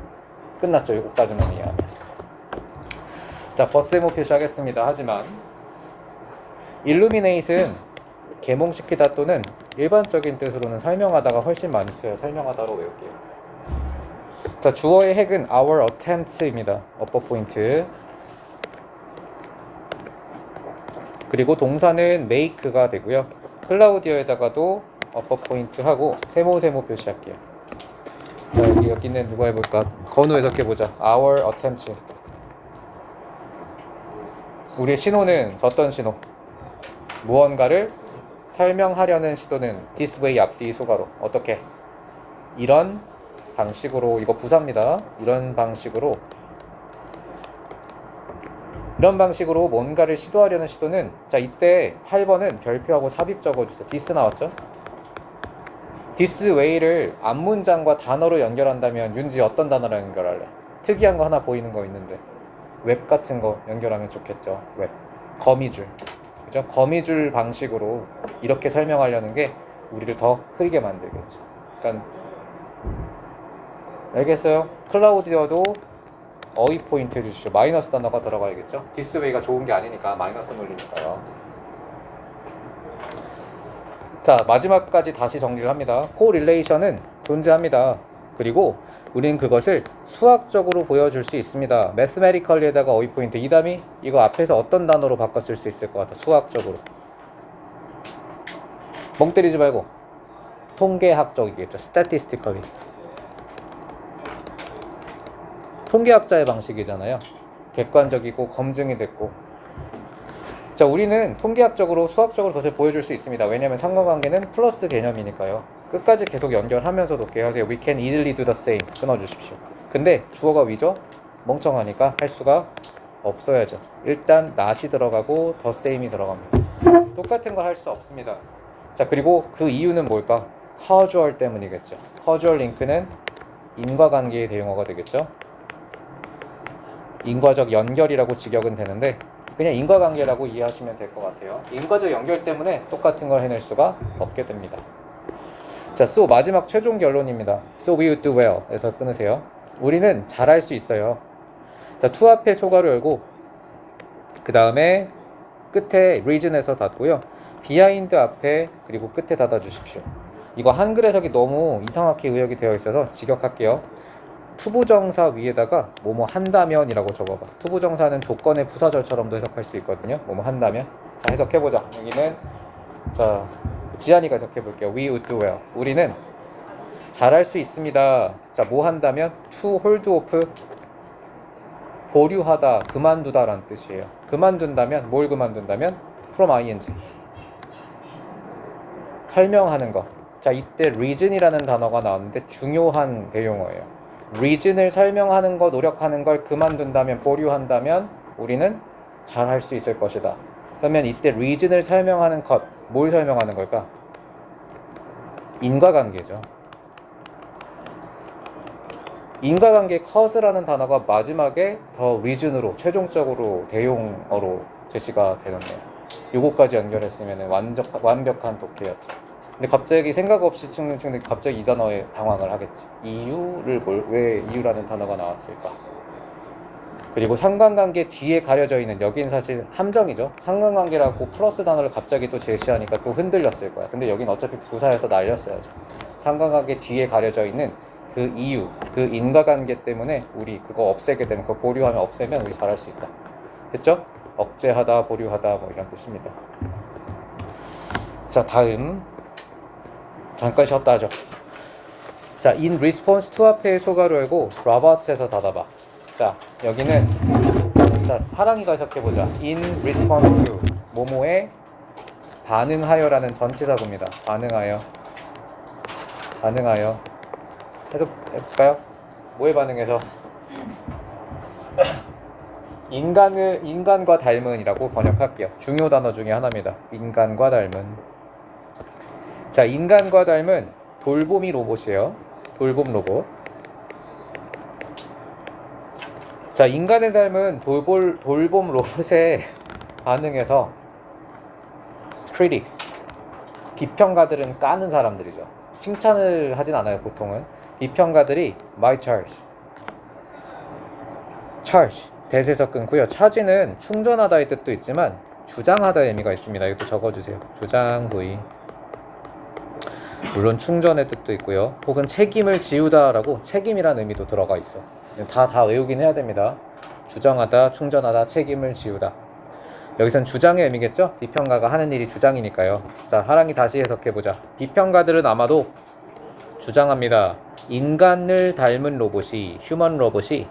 끝났죠. 이거까지만 이해하면. 자, 버세모 표시하겠습니다. 하지만 illuminate은 계몽시키다 또는 일반적인 뜻으로는 설명하다가 훨씬 많이 써요. 설명하다로 외울게요. 자, 주어의 핵은 our attempt입니다. 어퍼 포인트. 그리고 동사는 make가 되고요. 클라우디어에다가도 어퍼 포인트 하고 세모 표시할게요. 자, 여기는 누가 해볼까? 건우 해석해보자. our attempt. 우리의 신호는 어떤 신호? 무언가를 설명하려는 시도는 this way 앞뒤 소가로 어떻게? 이런 방식으로, 이거 부사입니다. 이런 방식으로 뭔가를 시도하려는 시도는, 자, 이때 8번은 별표하고 삽입 적어주세요. this 나왔죠? this way를 앞문장과 단어로 연결한다면 윤지 어떤 단어로 연결할래? 특이한 거 하나 보이는 거 있는데 웹 같은 거 연결하면 좋겠죠. 웹. 거미줄. 그죠? 거미줄 방식으로 이렇게 설명하려는 게 우리를 더 흐리게 만들겠죠. 그러니까 알겠어요? 클라우디어도 어휘 포인트 해주시죠. 마이너스 단어가 들어가야겠죠. this way가 좋은 게 아니니까 마이너스 물리니까요. 자, 마지막까지 다시 정리를 합니다. 코릴레이션은 존재합니다. 그리고 우리는 그것을 수학적으로 보여줄 수 있습니다. mathematically에다가 어휘 포인트. 이담이 이거 앞에서 어떤 단어로 바꿔 쓸 수 있을 것 같아? 수학적으로. 멍 때리지 말고. 통계학적이겠죠. statistically. 통계학자의 방식이잖아요. 객관적이고 검증이 됐고. 자, 우리는 통계학적으로, 수학적으로 그것을 보여줄 수 있습니다. 왜냐하면 상관관계는 플러스 개념이니까요. 끝까지 계속 연결하면서도 하세요. We can easily do the same. 끊어주십시오. 근데 주어가 위죠? 멍청하니까 할 수가 없어야죠. 일단 not이 들어가고 the same이 들어갑니다. 똑같은 걸 할 수 없습니다. 자, 그리고 그 이유는 뭘까? causal 때문이겠죠. causal link는 인과관계의 대용어가 되겠죠. 인과적 연결이라고 직역은 되는데 그냥 인과관계라고 이해하시면 될 것 같아요. 인과적 연결 때문에 똑같은 걸 해낼 수가 없게 됩니다. 자, so 마지막 최종 결론입니다. So we would do well 에서 끊으세요. 우리는 잘할 수 있어요. 자, to 앞에 소가로 열고 그 다음에 끝에 reason에서 닫고요. behind 앞에 그리고 끝에 닫아 주십시오. 이거 한글 해석이 너무 이상하게 의역이 되어 있어서 직역할게요. 투부정사 위에다가 뭐뭐 한다면이라고 적어봐. 투부정사는 조건의 부사절처럼도 해석할 수 있거든요. 뭐뭐 한다면. 자, 해석해보자. 여기는 자 지한이가 해석해볼게요. We would do well. 우리는 잘할 수 있습니다. 자, 뭐 한다면 to hold off 보류하다, 그만두다 라는 뜻이에요. 그만둔다면, 뭘 그만둔다면? from ing 설명하는 것. 자, 이때 reason이라는 단어가 나왔는데 중요한 대용어예요. reason을 설명하는 거, 노력하는 걸 그만둔다면, 보류한다면 우리는 잘할 수 있을 것이다. 그러면 이때 reason을 설명하는 것, 뭘 설명하는 걸까? 인과관계죠. 인과관계 cause라는 단어가 마지막에 더 reason으로 최종적으로 대용어로 제시가 되는데요. 요거까지 연결했으면 완벽한 독해였죠. 근데 갑자기 생각 없이 찍는 친구들이 갑자기 이 단어에 당황을 하겠지. 이유를 왜 이유라는 단어가 나왔을까? 그리고 상관관계 뒤에 가려져 있는, 여긴 사실 함정이죠. 상관관계라고 플러스 단어를 갑자기 또 제시하니까 또 흔들렸을 거야. 근데 여긴 어차피 부사여서 날렸어야죠. 상관관계 뒤에 가려져 있는 그 이유, 그 인과관계 때문에 우리 그거 없애게 되면, 그거 보류하면 없애면 우리 잘할 수 있다. 됐죠? 억제하다, 보류하다 뭐 이런 뜻입니다. 자, 다음 잠깐 쉬었다 하죠. 자, in response to 앞에 소가로 알고 로버츠에서 닫아봐. 자, 여기는 자, 하랑이가 해석해보자. in response to 뭐뭐에 반응하여라는 전치사구입니다. 반응하여 해석해볼까요? 뭐에 반응해서? 인간과 닮은이라고 번역할게요. 중요 단어 중에 하나입니다. 인간과 닮은. 자, 인간과 닮은 돌봄이 로봇이에요. 돌봄 로봇. 자, 인간을 닮은 돌봄 로봇에 반응해서 critics, 비평가들은 까는 사람들이죠. 칭찬을 하진 않아요. 보통은 비평가들이 my charge 대세에서 끊고요. 차지는 충전하다의 뜻도 있지만 주장하다의 의미가 있습니다. 이것도 적어주세요. 주장 부위. 물론 충전의 뜻도 있고요. 혹은 책임을 지우다라고 책임이라는 의미도 들어가 있어. 다 외우긴 해야 됩니다. 주장하다, 충전하다, 책임을 지우다. 여기선 주장의 의미겠죠? 비평가가 하는 일이 주장이니까요. 자, 하랑이 다시 해석해보자. 비평가들은 아마도 주장합니다. 인간을 닮은 로봇이, 휴먼 로봇이,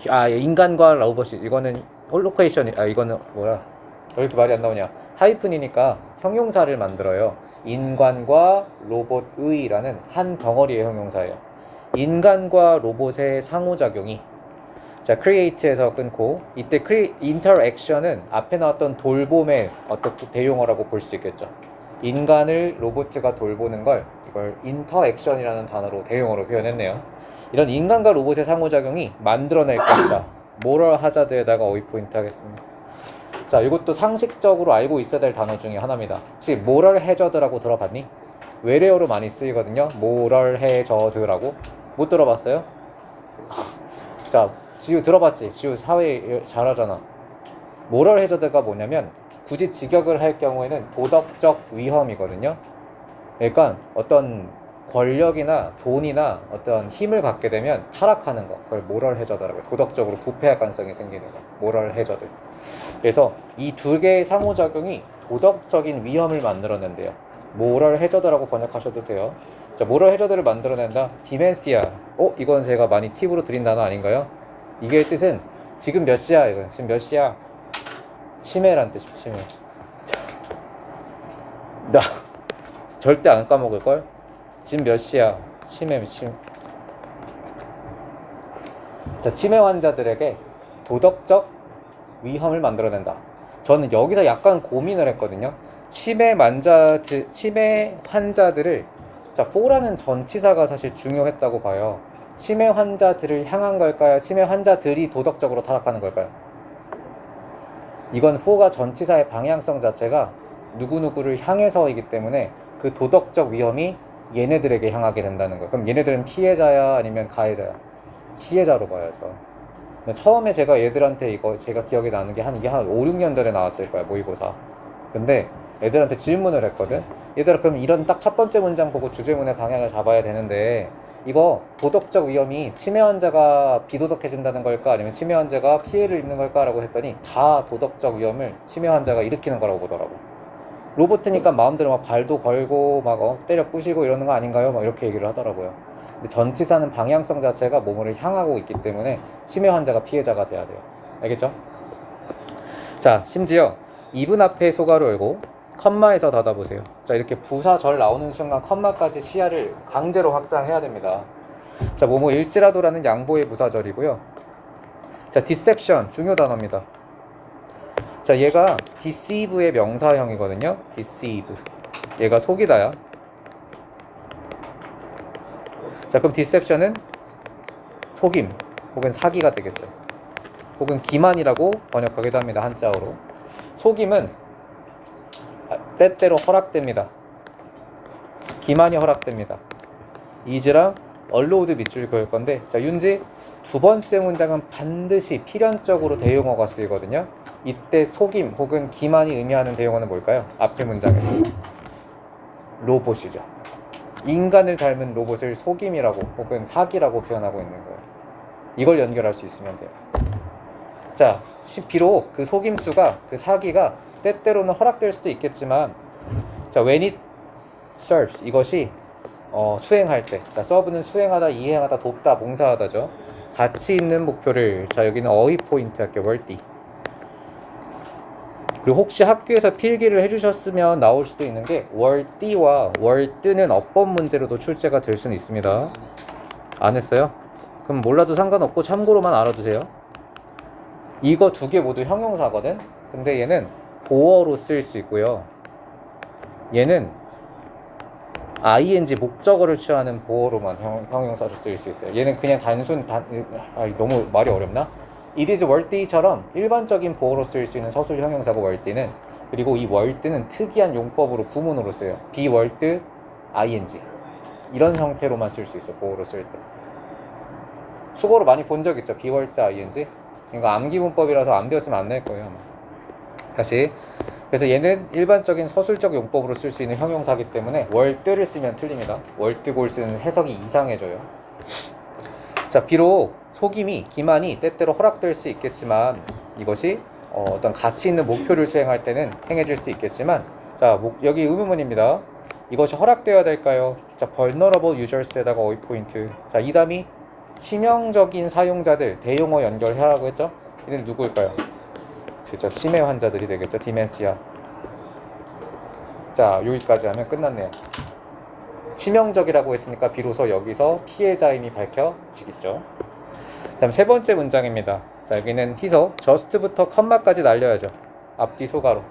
인간과 로봇이, 이거는 홀로케이션이, 이거는 뭐야? 왜 이렇게 말이 안 나오냐? 하이픈이니까 형용사를 만들어요. 인간과 로봇의라는 한 덩어리의 형용사예요. 인간과 로봇의 상호작용이, 자, create에서 끊고, 이때 interaction은 앞에 나왔던 돌봄의 어떤 대용어라고 볼 수 있겠죠. 인간을 로봇가 돌보는 걸, 이걸 interaction이라는 단어로 대용어로 표현했네요. 이런 인간과 로봇의 상호작용이 만들어낼 것이다. moral hazard에다가 어휘 포인트 하겠습니다. 자, 이것도 상식적으로 알고 있어야 될 단어 중에 하나입니다. 혹시 moral hazard라고 들어봤니? 외래어로 많이 쓰이거든요. moral hazard라고. 못 들어봤어요? 자, 지우 들어봤지? 지우 사회 잘하잖아. moral hazard가 뭐냐면 굳이 직역을 할 경우에는 도덕적 위험이거든요. 그러니까 어떤 권력이나 돈이나 어떤 힘을 갖게 되면 타락하는 거, 그걸 moral hazard라고 해요. 도덕적으로 부패할 가능성이 생기는 거, moral hazard. 그래서 이 두 개의 상호작용이 도덕적인 위험을 만들어낸대요. moral hazard라고 번역하셔도 돼요. 자, moral hazard를 만들어낸다. 디멘시아. 이건 제가 많이 팁으로 드린 단어 아닌가요? 이게 뜻은 지금 몇 시야? 이거 지금 몇 시야? 치매란 뜻이죠. 치매. 나 절대 안 까먹을걸? 지금 몇 시야? 치매. 자, 치매 환자들에게 도덕적 위험을 만들어낸다. 저는 여기서 약간 고민을 했거든요. 치매 환자들을, 자, for라는 전치사가 사실 중요했다고 봐요. 치매 환자들을 향한 걸까요? 치매 환자들이 도덕적으로 타락하는 걸까요? 이건 for가 전치사의 방향성 자체가 누구누구를 향해서이기 때문에 그 도덕적 위험이 얘네들에게 향하게 된다는 거예요. 그럼 얘네들은 피해자야 아니면 가해자야? 피해자로 봐야죠. 처음에 제가 얘들한테 이거 제가 기억이 나는 게 이게 한 5, 6년 전에 나왔을 거야, 모의고사. 근데 애들한테 질문을 했거든. 얘들아, 그럼 이런 딱 첫 번째 문장 보고 주제문의 방향을 잡아야 되는데 이거 도덕적 위험이 치매 환자가 비도덕해진다는 걸까 아니면 치매 환자가 피해를 입는 걸까라고 했더니 다 도덕적 위험을 치매 환자가 일으키는 거라고 보더라고. 로봇이니까 마음대로 막 발도 걸고 막 때려 부시고 이러는 거 아닌가요? 막 이렇게 얘기를 하더라고요. 근데 전치사는 방향성 자체가 몸을 향하고 있기 때문에 치매 환자가 피해자가 돼야 돼요. 알겠죠? 자, 심지어 이분 앞에 소가로 열고 컴마에서 닫아보세요. 자, 이렇게 부사절 나오는 순간 컴마까지 시야를 강제로 확장해야 됩니다. 자, 뭐뭐 일지라도라는 양보의 부사절이고요. 자, deception 중요 단어입니다. 자, 얘가 deceive의 명사형이거든요. deceive. 얘가 속이다야. 자, 그럼 deception은 속임 혹은 사기가 되겠죠. 혹은 기만이라고 번역하기도 합니다. 한자어로. 속임은 때때로 허락됩니다. 기만이 허락됩니다. 이즈랑 얼로우드 밑줄 그을 건데, 자, 윤지 두 번째 문장은 반드시 필연적으로 대용어가 쓰이거든요. 이때 속임 혹은 기만이 의미하는 대용어는 뭘까요? 앞에 문장에서 로봇이죠. 인간을 닮은 로봇을 속임이라고 혹은 사기라고 표현하고 있는 거예요. 이걸 연결할 수 있으면 돼요. 자, 비록 그 속임수가, 그 사기가 때때로는 허락될 수도 있겠지만, 자, when it serves, 이것이 수행할 때, 자, serve는 수행하다, 이행하다, 돕다, 봉사하다죠. 가치 있는 목표를, 자, 여기는 어휘 포인트 할게요. worthy. 그리고 혹시 학교에서 필기를 해주셨으면 나올 수도 있는 게 worthy와 worth는 어법 문제로도 출제가 될 수는 있습니다. 안 했어요? 그럼 몰라도 상관없고 참고로만 알아두세요. 이거 두 개 모두 형용사거든? 근데 얘는 보어로 쓰일 수 있고요. 얘는 ing 목적어를 취하는 보어로만 형용사로 쓰일 수 있어요. 얘는 그냥 너무 말이 어렵나? It is worthy처럼 일반적인 보어로 쓰일 수 있는 서술 형용사고 worthy는, 그리고 이 worth는 특이한 용법으로 구문으로 써요. be worth ing 이런 형태로만 쓸 수 있어요. 보어로 쓸 때. 수고로 많이 본 적 있죠? be worth ing. 이거 암기 문법이라서 안 배웠으면 안 낼 거예요 아마. 다시. 그래서 얘는 일반적인 서술적 용법으로 쓸 수 있는 형용사이기 때문에 worth를 쓰면 틀립니다. worth 골 쓰는 해석이 이상해져요. 자, 비록 속임이, 기만이 때때로 허락될 수 있겠지만, 이것이 어떤 가치 있는 목표를 수행할 때는 행해질 수 있겠지만, 자, 여기 의문문입니다. 이것이 허락되어야 될까요? 자, vulnerable users에다가 어휘 포인트. 자, 이 다음이 치명적인 사용자들, 대용어 연결하라고 했죠? 이는 누구일까요? 진짜 치매 환자들이 되겠죠. 디멘시아. 자, 여기까지 하면 끝났네요. 치명적이라고 했으니까 비로소 여기서 피해자임이 밝혀지겠죠. 다음 세 번째 문장입니다. 자, 여기는 희소 just부터 컴마까지 날려야죠. 앞뒤 소가로.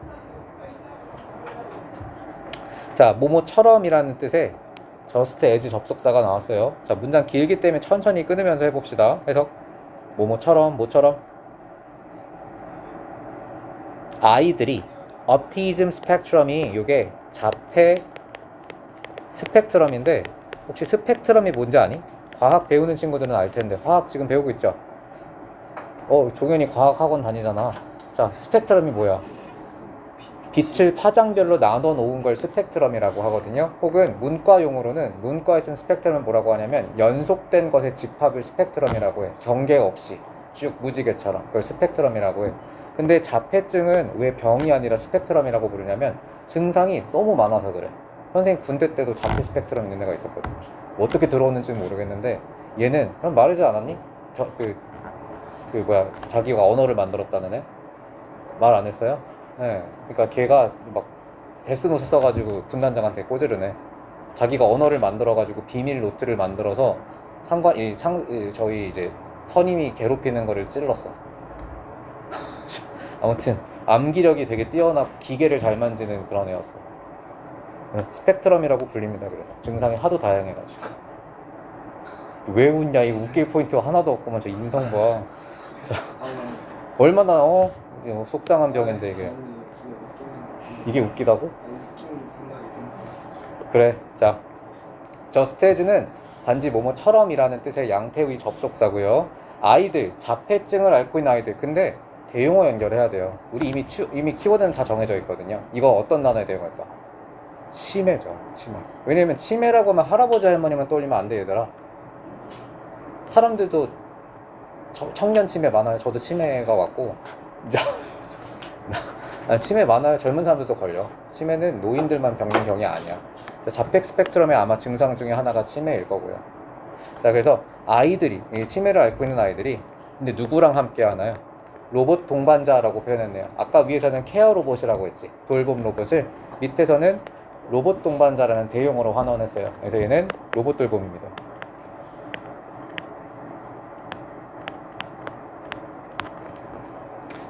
자, 뭐뭐처럼이라는 뜻의 just as 접속사가 나왔어요. 자, 문장 길기 때문에 천천히 끊으면서 해봅시다. 해석. 뭐뭐처럼, 뭐처럼. 아이들이 autism 스펙트럼이 요게 자폐 스펙트럼인데, 혹시 스펙트럼이 뭔지 아니? 과학 배우는 친구들은 알 텐데. 화학 지금 배우고 있죠? 종현이 과학학원 다니잖아. 자, 스펙트럼이 뭐야? 빛을 파장별로 나눠 놓은 걸 스펙트럼이라고 하거든요. 혹은 문과 용어로는, 문과에 쓴 스펙트럼은 뭐라고 하냐면 연속된 것의 집합을 스펙트럼이라고 해. 경계 없이 쭉 무지개처럼. 그걸 스펙트럼이라고 해. 근데 자폐증은 왜 병이 아니라 스펙트럼이라고 부르냐면 증상이 너무 많아서 그래. 선생님 군대 때도 자폐 스펙트럼 있는 애가 있었거든. 뭐 어떻게 들어오는지는 모르겠는데 얘는 그냥 말하지 않았니? 자기가 언어를 만들었다는 애? 말 안 했어요? 네. 그러니까 걔가 막 데스노트 써가지고 군단장한테 꼬지르네. 자기가 언어를 만들어가지고 비밀 노트를 만들어서 저희 이제 선임이 괴롭히는 거를 찔렀어. 아무튼 암기력이 되게 뛰어나고 기계를 잘 만지는 그런 애였어. 스펙트럼이라고 불립니다. 그래서 증상이 하도 다양해가지고. 왜 웃냐? 이거 웃길 포인트가 하나도 없구만. 저 인성 봐. 자, 얼마나 속상한 병인데 이게 웃기다고? 그래. 자, just as는 단지 뭐뭐처럼이라는 뜻의 양태의 접속사고요. 아이들, 자폐증을 앓고 있는 아이들. 근데 대용어 연결해야 돼요. 우리 이미 키워드는 다 정해져 있거든요. 이거 어떤 단어에 대용할까? 치매죠. 치매. 왜냐면 치매라고 하면 할아버지 할머니만 떠올리면 안 돼, 얘들아. 사람들도 청년 치매 많아요. 저도 치매가 왔고 치매 많아요. 젊은 사람들도 걸려. 치매는 노인들만 겪는 병이 아니야. 자폐 스펙트럼의 아마 증상 중에 하나가 치매일 거고요. 자, 그래서 아이들이, 이 치매를 앓고 있는 아이들이 근데 누구랑 함께 하나요? 로봇 동반자라고 표현했네요. 아까 위에서는 케어 로봇이라고 했지. 돌봄 로봇을, 밑에서는 로봇 동반자라는 대용어로 환원했어요. 그래서 얘는 로봇 돌봄입니다.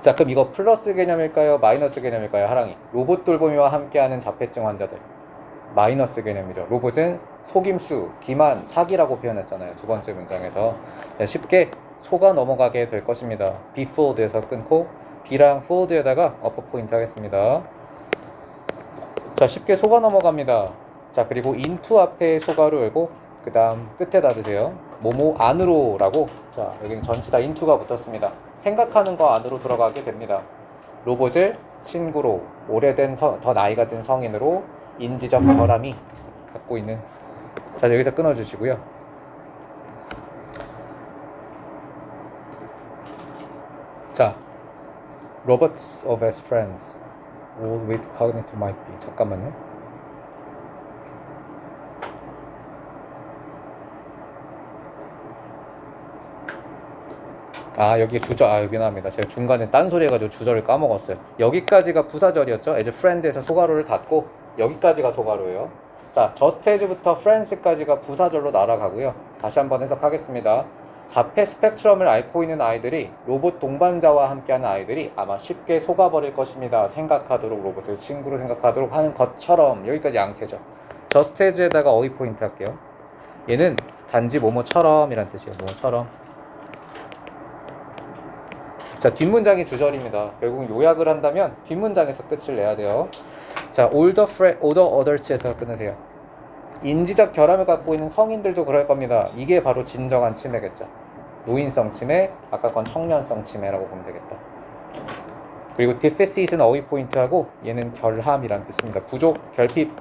자, 그럼 이거 플러스 개념일까요? 마이너스 개념일까요? 하랑이. 로봇 돌보미와 함께하는 자폐증 환자들. 마이너스 개념이죠. 로봇은 속임수, 기만, 사기라고 표현했잖아요. 두 번째 문장에서. 쉽게 속아 넘어가게 될 것입니다. be fooled에서 끊고 be랑 fooled에다가 어퍼 포인트 하겠습니다. 자, 쉽게 속아 넘어갑니다. 자, 그리고 into 앞에 소가로 열고 그 다음 끝에 닫으세요. 뭐뭐 안으로 라고. 자, 여기는 전체 다 into가 붙었습니다. 생각하는 거 안으로 들어가게 됩니다. 로봇을 친구로, 오래된 더 나이가 든 성인으로 인지적 결함이 갖고 있는. 자, 여기서 끊어주시고요. 자, robots of as friends all with cognitive might be. 잠깐만요. 여기 주절, 여기 나옵니다. 제가 중간에 딴소리 해가지고 주절을 까먹었어요. 여기까지가 부사절이었죠. as friend에서 소가로를 닫고 여기까지가 소가로예요. 자, just as부터 friends까지가 부사절로 날아가고요. 다시 한번 해석하겠습니다. 자폐 스펙트럼을 앓고 있는 아이들이 로봇 동반자와 함께하는 아이들이 아마 쉽게 속아버릴 것입니다. 생각하도록, 로봇을 친구로 생각하도록 하는 것처럼. 여기까지 양태죠. just as에다가 어휘 포인트 할게요. 얘는 단지 뭐뭐처럼 이란 뜻이에요. 뭐뭐처럼. 자, 뒷문장이 주절입니다. 결국 요약을 한다면 뒷문장에서 끝을 내야 돼요. 자, older adults에서 끊으세요. 인지적 결함을 갖고 있는 성인들도 그럴 겁니다. 이게 바로 진정한 치매겠죠. 노인성 치매, 아까 건 청년성 치매라고 보면 되겠다. 그리고 deficit은 어휘 포인트하고 얘는 결함이란 뜻입니다. 부족, 결핍,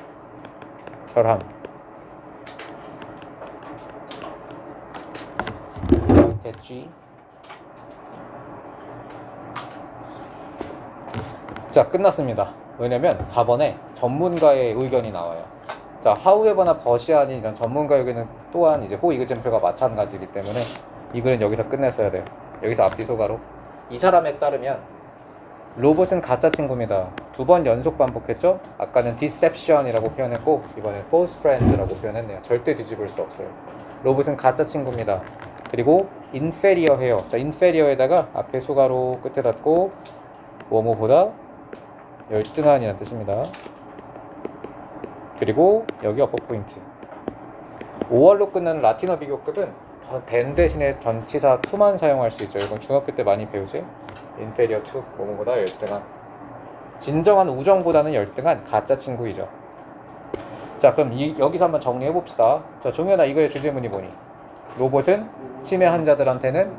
결함. 됐지? 자, 끝났습니다. 왜냐면 4번에 전문가의 의견이 나와요. 자, however나 but이 아닌 이런 전문가 의견은 또한 이제 for example과 마찬가지이기 때문에 이 글은 여기서 끝냈어야 돼요. 여기서 앞뒤 소가로. 이 사람에 따르면 로봇은 가짜 친구입니다. 2번 연속 반복했죠? 아까는 deception이라고 표현했고 이번엔 false friends라고 표현했네요. 절대 뒤집을 수 없어요. 로봇은 가짜 친구입니다. 그리고 inferior해요. 자, inferior에다가 앞에 소가로 끝에 닫고 뭐뭐보다 열등한이라는 뜻입니다. 그리고 여기 어퍼 포인트. 5월로 끝나는 라틴어 비교급은 된 대신에 전치사 to만 사용할 수 있죠. 이건 중학교 때 많이 배우지? inferior to, 뭐뭐보다 열등한. 진정한 우정보다는 열등한 가짜 친구이죠. 자, 그럼 여기서 한번 정리해 봅시다. 자, 종현아, 이거의 주제문이 뭐니? 로봇은 치매 환자들한테는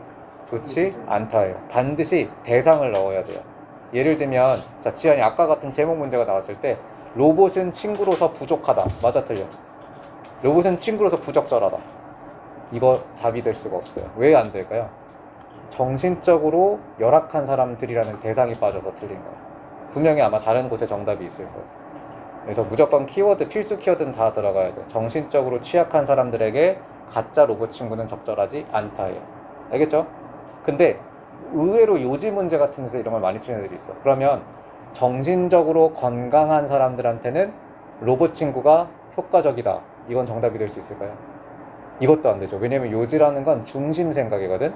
좋지 않다예요. 반드시 대상을 넣어야 돼요. 예를 들면, 자, 지한이 아까 같은 제목 문제가 나왔을 때 로봇은 친구로서 부족하다. 맞아, 틀려? 로봇은 친구로서 부적절하다. 이거 답이 될 수가 없어요. 왜 안 될까요? 정신적으로 열악한 사람들이라는 대상이 빠져서 틀린 거예요. 분명히 아마 다른 곳에 정답이 있을 거예요. 그래서 무조건 키워드, 필수 키워드는 다 들어가야 돼. 정신적으로 취약한 사람들에게 가짜 로봇 친구는 적절하지 않다예요. 알겠죠? 근데 의외로 요지 문제 같은 데서 이런 걸 많이 틀린 애들이 있어. 그러면 정신적으로 건강한 사람들한테는 로봇 친구가 효과적이다. 이건 정답이 될 수 있을까요? 이것도 안 되죠. 왜냐면 요지라는 건 중심 생각이거든.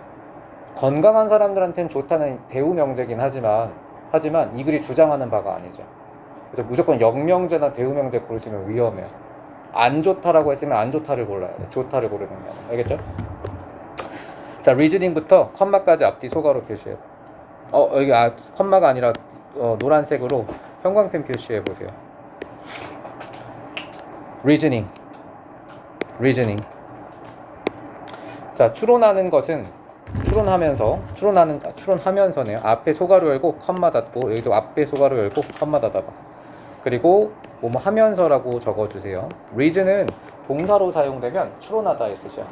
건강한 사람들한테는 좋다는 대우 명제긴 하지만 이 글이 주장하는 바가 아니죠. 그래서 무조건 영명제나 대우 명제 고르시면 위험해요. 안 좋다라고 했으면 안 좋다를 골라야 돼. 좋다를 고르는 거야. 알겠죠? 자, 리즈닝부터 컴마까지 앞뒤 소가로 표시해요. 여기 컴마가 아니라 노란색으로 형광펜 표시해 보세요. 리즈닝. 자, 추론하는 것은 추론하면서네요. 앞에 소가로 열고 컴마 닫고, 여기도 앞에 소가로 열고 컴마 닫아봐. 그리고 뭐뭐 하면서라고 적어주세요. reason은 동사로 사용되면 추론하다의 뜻이야.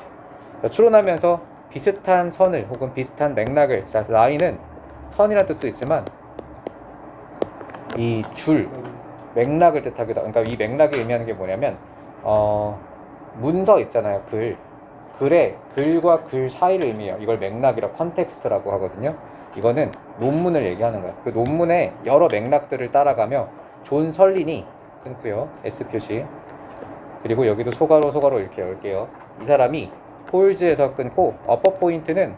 자, 추론하면서 비슷한 선을 혹은 비슷한 맥락을, 자 라인은 선이라는 뜻도 있지만 이 줄, 맥락을 뜻하기도, 그러니까 이 맥락이 의미하는 게 뭐냐면 문서 있잖아요. 글과 글 사이를 의미해요. 이걸 맥락이라 컨텍스트라고 하거든요. 이거는 논문을 얘기하는 거야. 그 논문의 여러 맥락들을 따라가며 존 설린이 끊고요. S 표시. 그리고 여기도 소가로 이렇게 열게요. 이 사람이 홀즈에서 끊고 어퍼 포인트는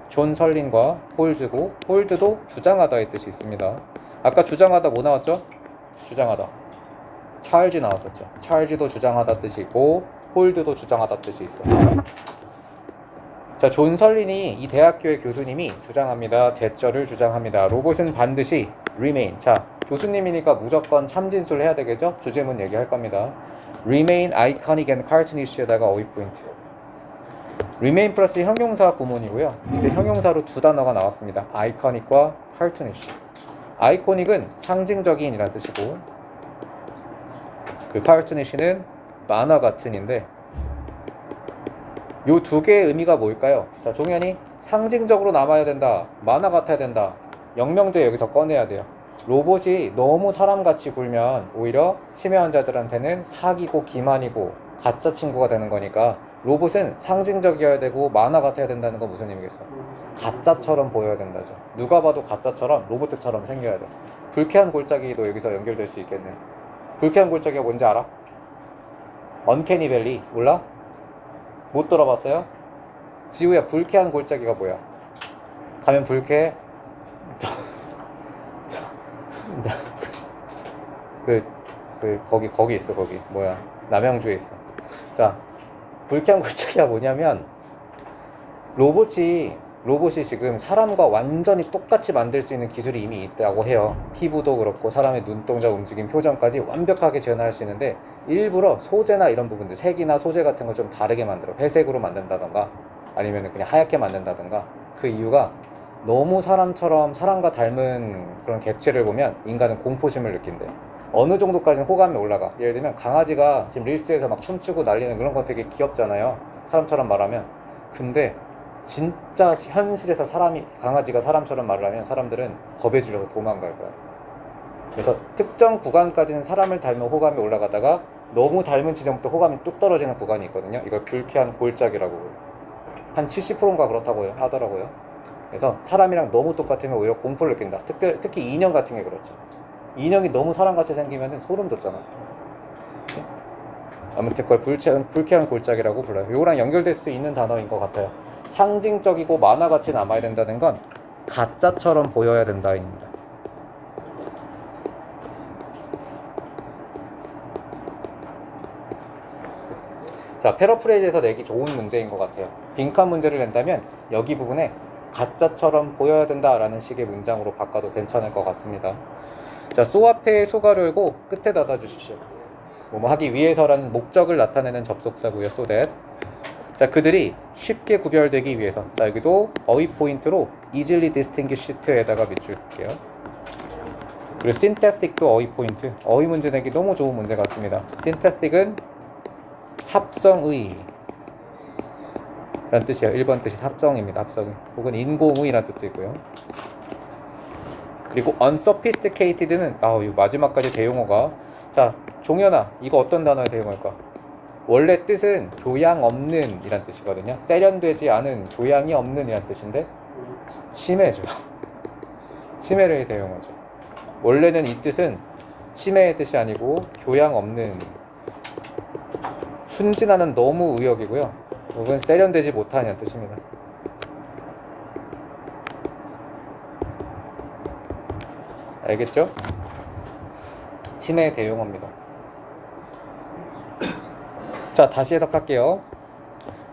존 설린과 홀즈고, 홀드도 주장하다의 뜻이 있습니다. 아까 주장하다 뭐 나왔죠? 주장하다. 찰즈 나왔었죠. 찰즈도 주장하다 뜻이 있고 홀드도 주장하다 뜻이 있어. 자, 존 설린이 이 대학교의 교수님이 주장합니다. 대절을 주장합니다. 로봇은 반드시 remain. 자, 교수님이니까 무조건 참진술 해야 되겠죠? 주제문 얘기할 겁니다. remain iconic and cartoonish에다가 어휘 포인트. remain 플러스 형용사 구문이고요. 이때 형용사로 두 단어가 나왔습니다. iconic과 cartoonish. iconic은 상징적인이라는 뜻이고, 그 cartoonish는 만화 같은인데, 요 두 개의 의미가 뭘까요? 자, 종현이 상징적으로 남아야 된다, 만화 같아야 된다. 영명제 여기서 꺼내야 돼요. 로봇이 너무 사람같이 굴면 오히려 치매 환자들한테는 사기고 기만이고 가짜 친구가 되는 거니까 로봇은 상징적이어야 되고 만화 같아야 된다는 건 무슨 의미겠어? 가짜처럼 보여야 된다죠. 누가 봐도 가짜처럼 로봇처럼 생겨야 돼. 불쾌한 골짜기도 여기서 연결될 수 있겠네. 불쾌한 골짜기가 뭔지 알아? 언캐니 밸리 몰라? 못 들어봤어요? 지우야, 불쾌한 골짜기가 뭐야? 가면 불쾌해? 거기 있어. 거기 뭐야, 남양주에 있어. 자, 불쾌한 골짜기가 뭐냐면 로봇이 지금 사람과 완전히 똑같이 만들 수 있는 기술이 이미 있다고 해요. 피부도 그렇고 사람의 눈동자, 움직임, 표정까지 완벽하게 재현할 수 있는데 일부러 소재나 이런 부분들, 색이나 소재 같은 걸 좀 다르게 만들어. 회색으로 만든다던가 아니면 그냥 하얗게 만든다던가. 그 이유가 너무 사람처럼 사람과 닮은 그런 객체를 보면 인간은 공포심을 느낀대. 어느 정도까지는 호감이 올라가. 예를 들면 강아지가 지금 릴스에서 막 춤추고 난리는 그런 거 되게 귀엽잖아요, 사람처럼 말하면. 근데 진짜 현실에서 강아지가 사람처럼 말을 하면 사람들은 겁에 질려서 도망갈 거야. 그래서 특정 구간까지는 사람을 닮은 호감이 올라가다가 너무 닮은 지점부터 호감이 뚝 떨어지는 구간이 있거든요. 이걸 불쾌한 골짜기라고 한 70%인가 그렇다고 하더라고요. 그래서 사람이랑 너무 똑같으면 오히려 공포를 느낀다. 특히 인형 같은 게 그렇죠. 인형이 너무 사람같이 생기면 소름 돋잖아. 아무튼 그걸 불쾌한 골짜기라고 불러요. 요거랑 연결될 수 있는 단어인 것 같아요. 상징적이고 만화같이 남아야 된다는 건 가짜처럼 보여야 된다입니다. 자, 패러프레이즈에서 내기 좋은 문제인 것 같아요. 빈칸 문제를 낸다면 여기 부분에 가짜처럼 보여야 된다라는 식의 문장으로 바꿔도 괜찮을 것 같습니다. 자, 소 앞에 소가를 열고 끝에 닫아 주십시오. 뭐뭐 하기 위해서라는 목적을 나타내는 접속사고요. so that. 자, 그들이 쉽게 구별되기 위해서. 자, 여기도 어휘 포인트로 easily distinguished에다가 밑줄게요. 그리고 synthesic도 어휘 포인트. 어휘 문제 내기 너무 좋은 문제 같습니다. synthesic은 합성의 라는 뜻이에요. 1번 뜻이 합성입니다. 합성의. 혹은 인공의 라는 뜻도 있고요. 그리고 unsophisticated는 이 마지막까지 대용어가. 자, 종현아, 이거 어떤 단어의 대용어일까? 원래 뜻은 교양 없는 이란 뜻이거든요. 세련되지 않은, 교양이 없는 이란 뜻인데 치매죠. 치매를 대용어죠. 원래는 이 뜻은 치매의 뜻이 아니고 교양 없는, 순진하는 너무 의역이고요. 혹은 세련되지 못하는 뜻입니다. 알겠죠? 치매의 대용어입니다. 자, 다시 해석할게요.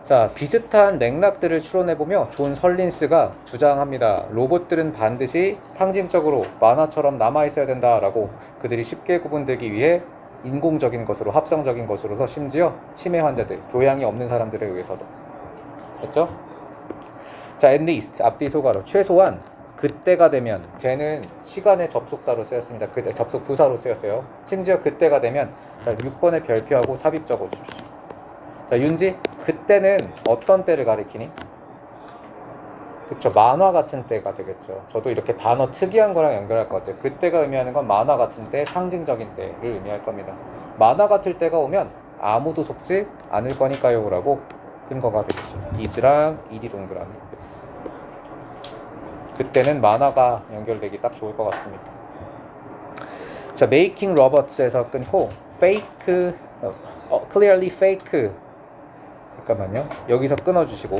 자, 비슷한 맥락들을 추론해보며 존 설린스가 주장합니다. 로봇들은 반드시 상징적으로 만화처럼 남아있어야 된다라고. 그들이 쉽게 구분되기 위해 인공적인 것으로, 합성적인 것으로서, 심지어 치매 환자들, 교양이 없는 사람들에 의해서도. 됐죠? 자, at least, 앞뒤 소가로. 최소한 그때가 되면, 쟤는 시간의 접속사로 쓰였습니다. 그때 접속 부사로 쓰였어요. 심지어 그때가 되면, 자, 6번에 별표하고 삽입 적어주십시오. 자, 윤지, 그때는 어떤 때를 가리키니? 그쵸, 만화 같은 때가 되겠죠. 저도 이렇게 단어 특이한 거랑 연결할 것 같아요. 그때가 의미하는 건 만화 같은 때, 상징적인 때를 의미할 겁니다. 만화 같을 때가 오면 아무도 속지 않을 거니까요 라고 근거가 되겠죠. is랑 ed 동그라미. 그때는 만화가 연결되기 딱 좋을 것 같습니다. 자, making robots에서 끊고 fake, clearly fake. 잠깐만요. 여기서 끊어주시고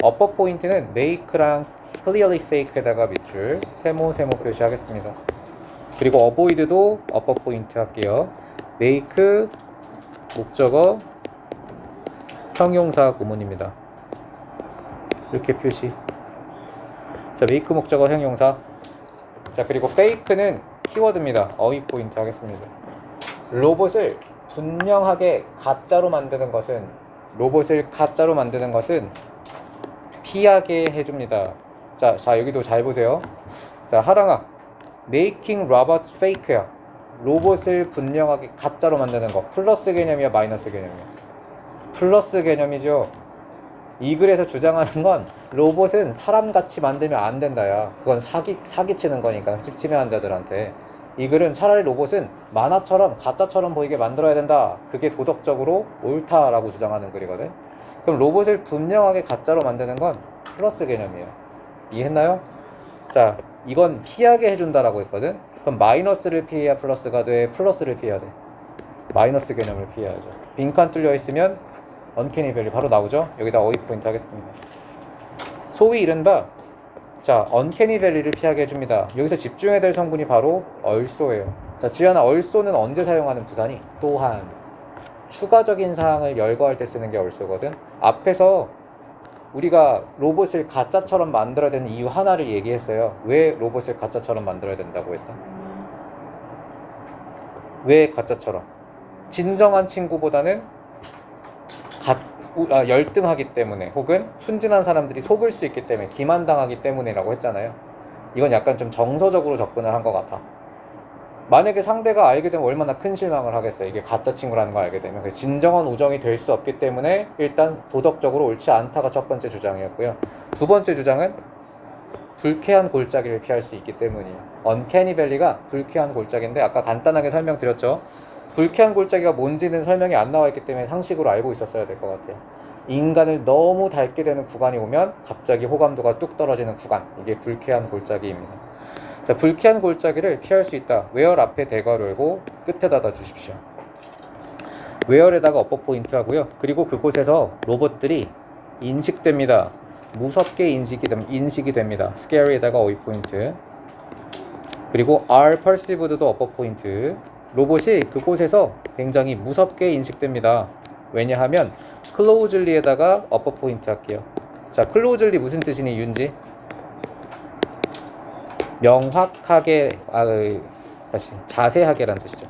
upper 포인트는 make랑 clearly fake에다가 밑줄 세모 표시하겠습니다. 그리고 avoid도 upper 포인트 할게요. make 목적어 형용사 구문입니다. 이렇게 표시. 자, make 목적어 형용사. 자, 그리고 fake는 키워드입니다. 어휘 포인트 하겠습니다. 로봇을 분명하게 가짜로 만드는 것은 피하게 해줍니다. 자 여기도 잘 보세요. 자, 하랑아, making robots fake야. 로봇을 분명하게 가짜로 만드는 거. 플러스 개념이야, 마이너스 개념이야? 플러스 개념이죠. 이 글에서 주장하는 건 로봇은 사람같이 만들면 안 된다야. 그건 사기치는 거니까, 집치매 환자들한테. 이 글은 차라리 로봇은 만화처럼 가짜처럼 보이게 만들어야 된다. 그게 도덕적으로 옳다라고 주장하는 글이거든. 그럼 로봇을 분명하게 가짜로 만드는 건 플러스 개념이에요. 이해했나요? 자, 이건 피하게 해준다라고 했거든. 그럼 마이너스를 피해야 플러스가 돼, 플러스를 피해야 돼. 마이너스 개념을 피해야죠. 빈칸 뚫려 있으면 언캐니 밸리 바로 나오죠. 여기다 어휘 포인트 하겠습니다. 소위 이른바 자, 언캐니 밸리를 피하게 해줍니다. 여기서 집중해야 될 성분이 바로 얼소예요. 자, 지연아, 얼소는 언제 사용하는 부사니? 또한 추가적인 사항을 열거할 때 쓰는 게 얼소거든. 앞에서 우리가 로봇을 가짜처럼 만들어야 되는 이유 하나를 얘기했어요. 왜 로봇을 가짜처럼 만들어야 된다고 했어? 왜 가짜처럼? 진정한 친구보다는 열등하기 때문에, 혹은 순진한 사람들이 속을 수 있기 때문에, 기만당하기 때문이라고 했잖아요. 이건 약간 좀 정서적으로 접근을 한 것 같아. 만약에 상대가 알게 되면 얼마나 큰 실망을 하겠어요. 이게 가짜 친구라는 걸 알게 되면. 진정한 우정이 될 수 없기 때문에 일단 도덕적으로 옳지 않다가 첫 번째 주장이었고요. 두 번째 주장은 불쾌한 골짜기를 피할 수 있기 때문이에요. 언캐니 밸리가 불쾌한 골짜기인데 아까 간단하게 설명드렸죠. 불쾌한 골짜기가 뭔지는 설명이 안 나와 있기 때문에 상식으로 알고 있었어야 될 것 같아요. 인간을 너무 닳게 되는 구간이 오면 갑자기 호감도가 뚝 떨어지는 구간, 이게 불쾌한 골짜기입니다. 자, 불쾌한 골짜기를 피할 수 있다. where 앞에 대괄호 열고 끝에다 다 주십시오. where에다가 어퍼 포인트 하고요. 그리고 그곳에서 로봇들이 인식됩니다. 무섭게 인식이 됩니다. scary에다가 어휘 포인트. 그리고 are perceived도 어퍼 포인트. 로봇이 그곳에서 굉장히 무섭게 인식됩니다. 왜냐하면 closely에다가 어퍼 포인트 할게요. 자, closely 무슨 뜻이니, 윤지? 명확하게, 다시 자세하게란 뜻이죠.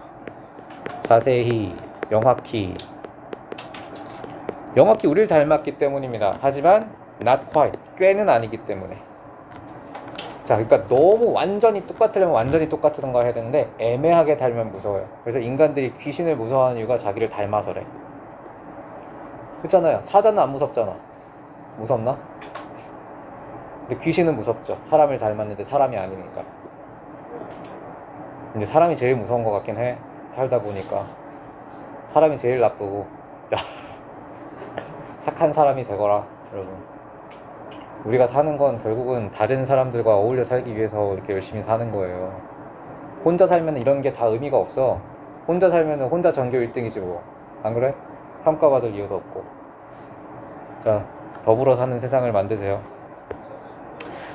자세히, 명확히 우리를 닮았기 때문입니다. 하지만 not quite, 꽤는 아니기 때문에. 자, 그러니까 너무 완전히 똑같으려면 완전히 똑같은 거 해야 되는데 애매하게 닮으면 무서워요. 그래서 인간들이 귀신을 무서워하는 이유가 자기를 닮아서래. 그렇잖아요. 사자는 안 무섭잖아. 무섭나? 근데 귀신은 무섭죠. 사람을 닮았는데 사람이 아니니까. 근데 사람이 제일 무서운 것 같긴 해. 살다 보니까 사람이 제일 나쁘고. 착한 사람이 되거라, 여러분. 우리가 사는 건 결국은 다른 사람들과 어울려 살기 위해서 이렇게 열심히 사는 거예요. 혼자 살면 이런 게 다 의미가 없어. 혼자 살면 혼자 전교 1등이지 뭐. 안 그래? 평가받을 이유도 없고. 자, 더불어 사는 세상을 만드세요.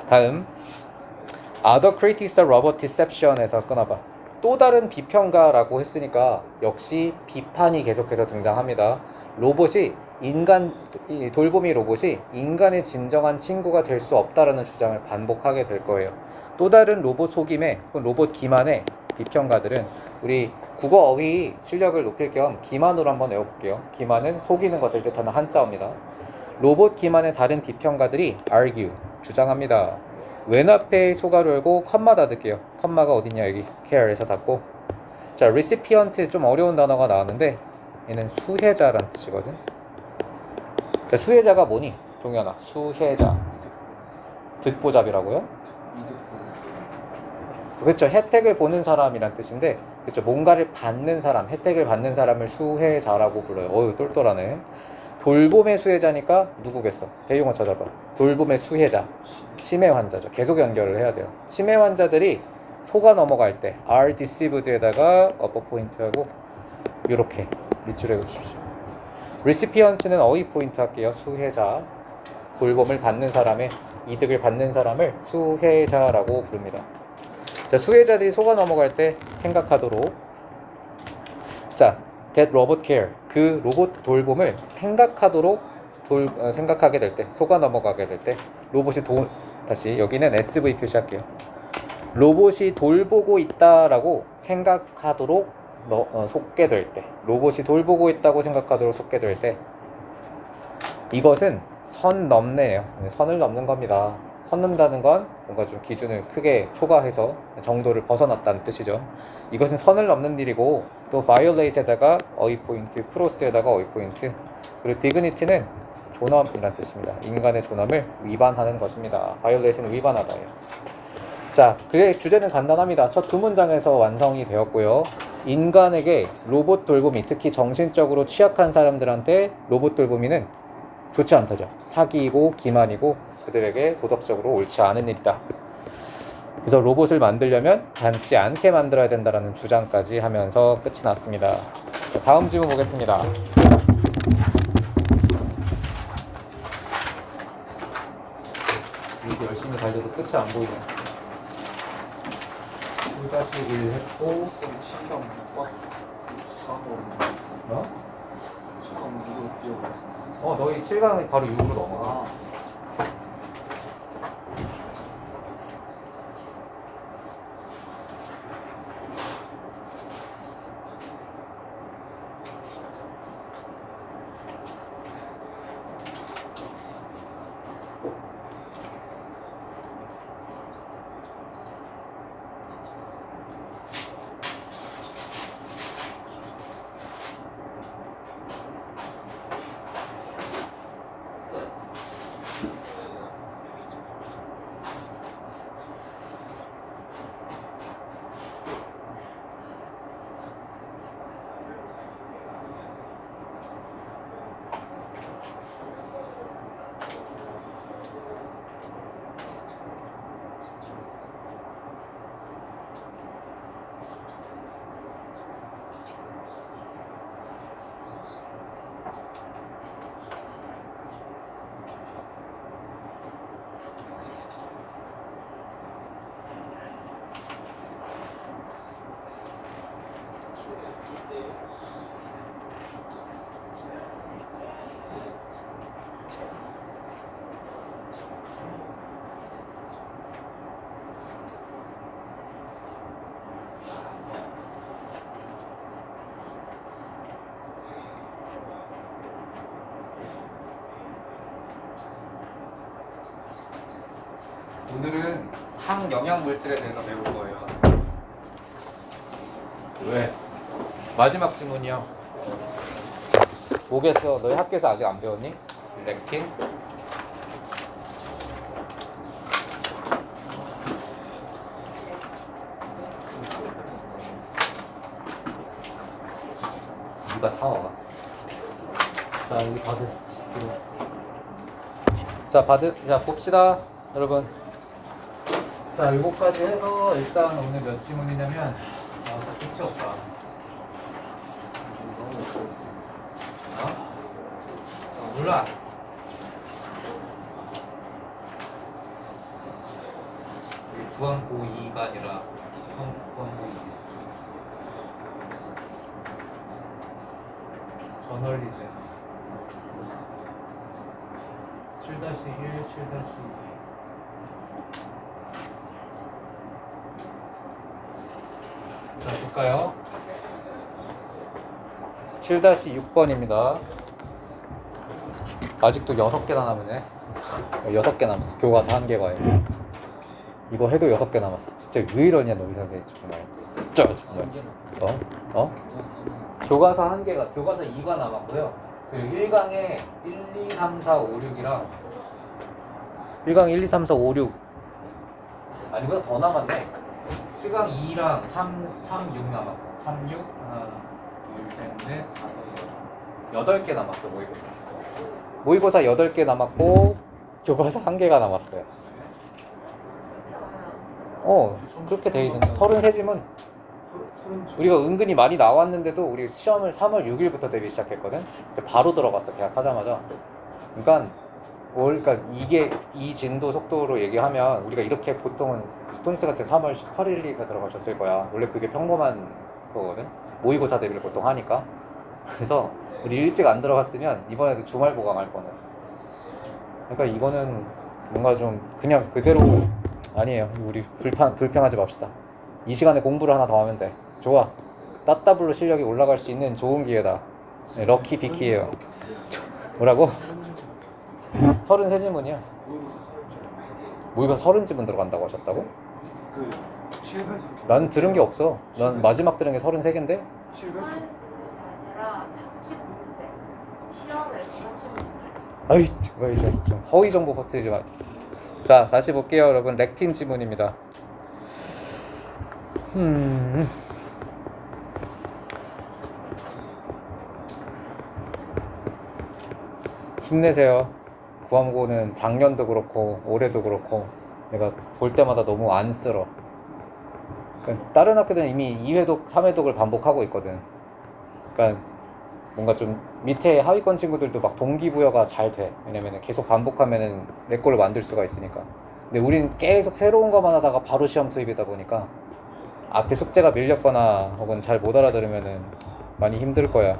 다음, Other critics of robot deception에서 끊어봐. 또 다른 비평가라고 했으니까 역시 비판이 계속해서 등장합니다. 돌보미 로봇이 인간의 진정한 친구가 될 수 없다라는 주장을 반복하게 될 거예요. 또 다른 로봇 속임의, 로봇 기만의 비평가들은 우리 국어 어휘 실력을 높일 겸 기만으로 한번 외워볼게요. 기만은 속이는 것을 뜻하는 한자어입니다. 로봇 기만의 다른 비평가들이 argue, 주장합니다. 왼 앞에 소가로 열고 컴마 닫을게요. 컴마가 어딨냐, 여기 care에서 닫고. 자, recipient, 좀 어려운 단어가 나왔는데 얘는 수혜자란 뜻이거든. 자, 수혜자가 뭐니? 종현아, 수혜자. 듣보잡이라고요? 이득보. 그렇죠. 혜택을 보는 사람이란 뜻인데, 그렇죠. 뭔가를 받는 사람, 혜택을 받는 사람을 수혜자라고 불러요. 어유 똘똘하네. 돌봄의 수혜자니까 누구겠어? 대용어 찾아봐. 돌봄의 수혜자, 치매 환자죠. 계속 연결을 해야 돼요. 치매 환자들이 속아 넘어갈 때 are deceived에다가 어퍼 포인트하고 이렇게 밑줄해 주십시오. recipient는 어휘 포인트 할게요. 수혜자, 돌봄을 받는 사람의 이득을 받는 사람을 수혜자라고 부릅니다. 자, 수혜자들이 속아 넘어갈 때 생각하도록. 자, that robot care, 그 로봇 돌봄을 생각하도록 생각하게 될 때, 속아 넘어가게 될 때 로봇이 다시 여기는 SV 표시할게요. 로봇이 돌보고 있다라고 생각하도록 속게 될 때, 로봇이 돌보고 있다고 생각하도록 속게 될 때, 이것은 선 넘네요. 선을 넘는 겁니다. 선 넘는다는 건 뭔가 좀 기준을 크게 초과해서 정도를 벗어났다는 뜻이죠. 이것은 선을 넘는 일이고, 또 violate에다가 어휘 포인트, cross에다가 어휘 포인트, 그리고 dignity는 존엄이란 뜻입니다. 인간의 존엄을 위반하는 것입니다. violate는 위반하다예요. 자, 그의 주제는 간단합니다. 첫 두 문장에서 완성이 되었고요. 인간에게 로봇 돌봄이, 특히 정신적으로 취약한 사람들한테 로봇 돌봄이는 좋지 않다죠. 사기이고 기만이고 그들에게 도덕적으로 옳지 않은 일이다. 그래서 로봇을 만들려면 닮지 않게 만들어야 된다라는 주장까지 하면서 끝이 났습니다. 자, 다음 질문 보겠습니다. 이렇게 열심히 달려도 끝이 안 보이네. 2-1 했고, 시간 못 사고 어? 시간 무로 뛰어. 너희 7강이 바로 6으로 넘어가. 아, 오늘은 항영양물질에 대해서 배울 거예요. 왜? 마지막 질문이요. 뭐겠어? 너희 학교에서 아직 안 배웠니? 렉틴? 네가 사와. 자, 여기 받으. 자, 봅시다, 여러분. 자, 이거까지 해서 일단 오늘 몇 질문이냐면, 진짜 끝이 없다. 몰라. 구항고 2가 아니라 구항고 2. 저널리즘 7-1, 7-2. 자, 볼까요? 7-6번입니다. 아직도 6개나 남으네. 6개 남았어. 교과서 1개가에. 이거 해도 6개 남았어. 진짜 왜 이러냐, 너희 선생님. 정말. 진짜, 정말. 교과서 1개가, 교과서 2가 남았고요. 그리고 1강에 1, 2, 3, 4, 5, 6이랑 1강 1, 2, 3, 4, 5, 6 아니구나 더 남았네. 7강 2랑 3, 6 남았고 3, 6 하나 둘셋넷 다섯 여섯 8개 남았어 모의고사. 모의고사 8개 남았고 교과서 1개가 남았어요. 그렇게 돼 있는데 33지문. 우리가 은근히 많이 나왔는데도 우리 시험을 3월 6일부터 대비 시작했거든. 이제 바로 들어갔어 계약하자마자. 그러니까 이게 이 진도 속도로 얘기하면 우리가 이렇게 보통은 토니스 같은 3월 18일이가 들어가셨을 거야. 원래 그게 평범한 거거든. 모의고사 대비를 보통 하니까. 그래서 우리 일찍 안 들어갔으면 이번에도 주말 보강할 뻔했어. 그러니까 이거는 뭔가 좀 그냥 그대로 아니에요. 우리 불평하지 맙시다. 이 시간에 공부를 하나 더 하면 돼. 좋아. 따따블로 실력이 올라갈 수 있는 좋은 기회다. 네, 럭키 비키예요. 뭐라고? 33지문이야. 모의고사 30지문 들어간다고 하셨다고? 그 7배속. 난 들은 게 없어. 난 마지막 들은 게 33개인데? 7배속. 아니라 30문제. 시험에서 30문제. 아이 정말 좀 허위 정보 퍼뜨리지 마. 자 다시 볼게요 여러분. 렉틴 지문입니다. 힘내세요. 구암고는 작년도 그렇고 올해도 그렇고 내가 볼 때마다 너무 안쓰러. 그러니까 다른 학교들은 이미 2회독, 3회독을 반복하고 있거든. 그러니까 뭔가 좀 밑에 하위권 친구들도 막 동기부여가 잘 돼. 왜냐면 계속 반복하면은 내 걸로 만들 수가 있으니까. 근데 우리는 계속 새로운 것만 하다가 바로 시험 수입이다 보니까 앞에 숙제가 밀렸거나 혹은 잘 못 알아들으면은 많이 힘들 거야.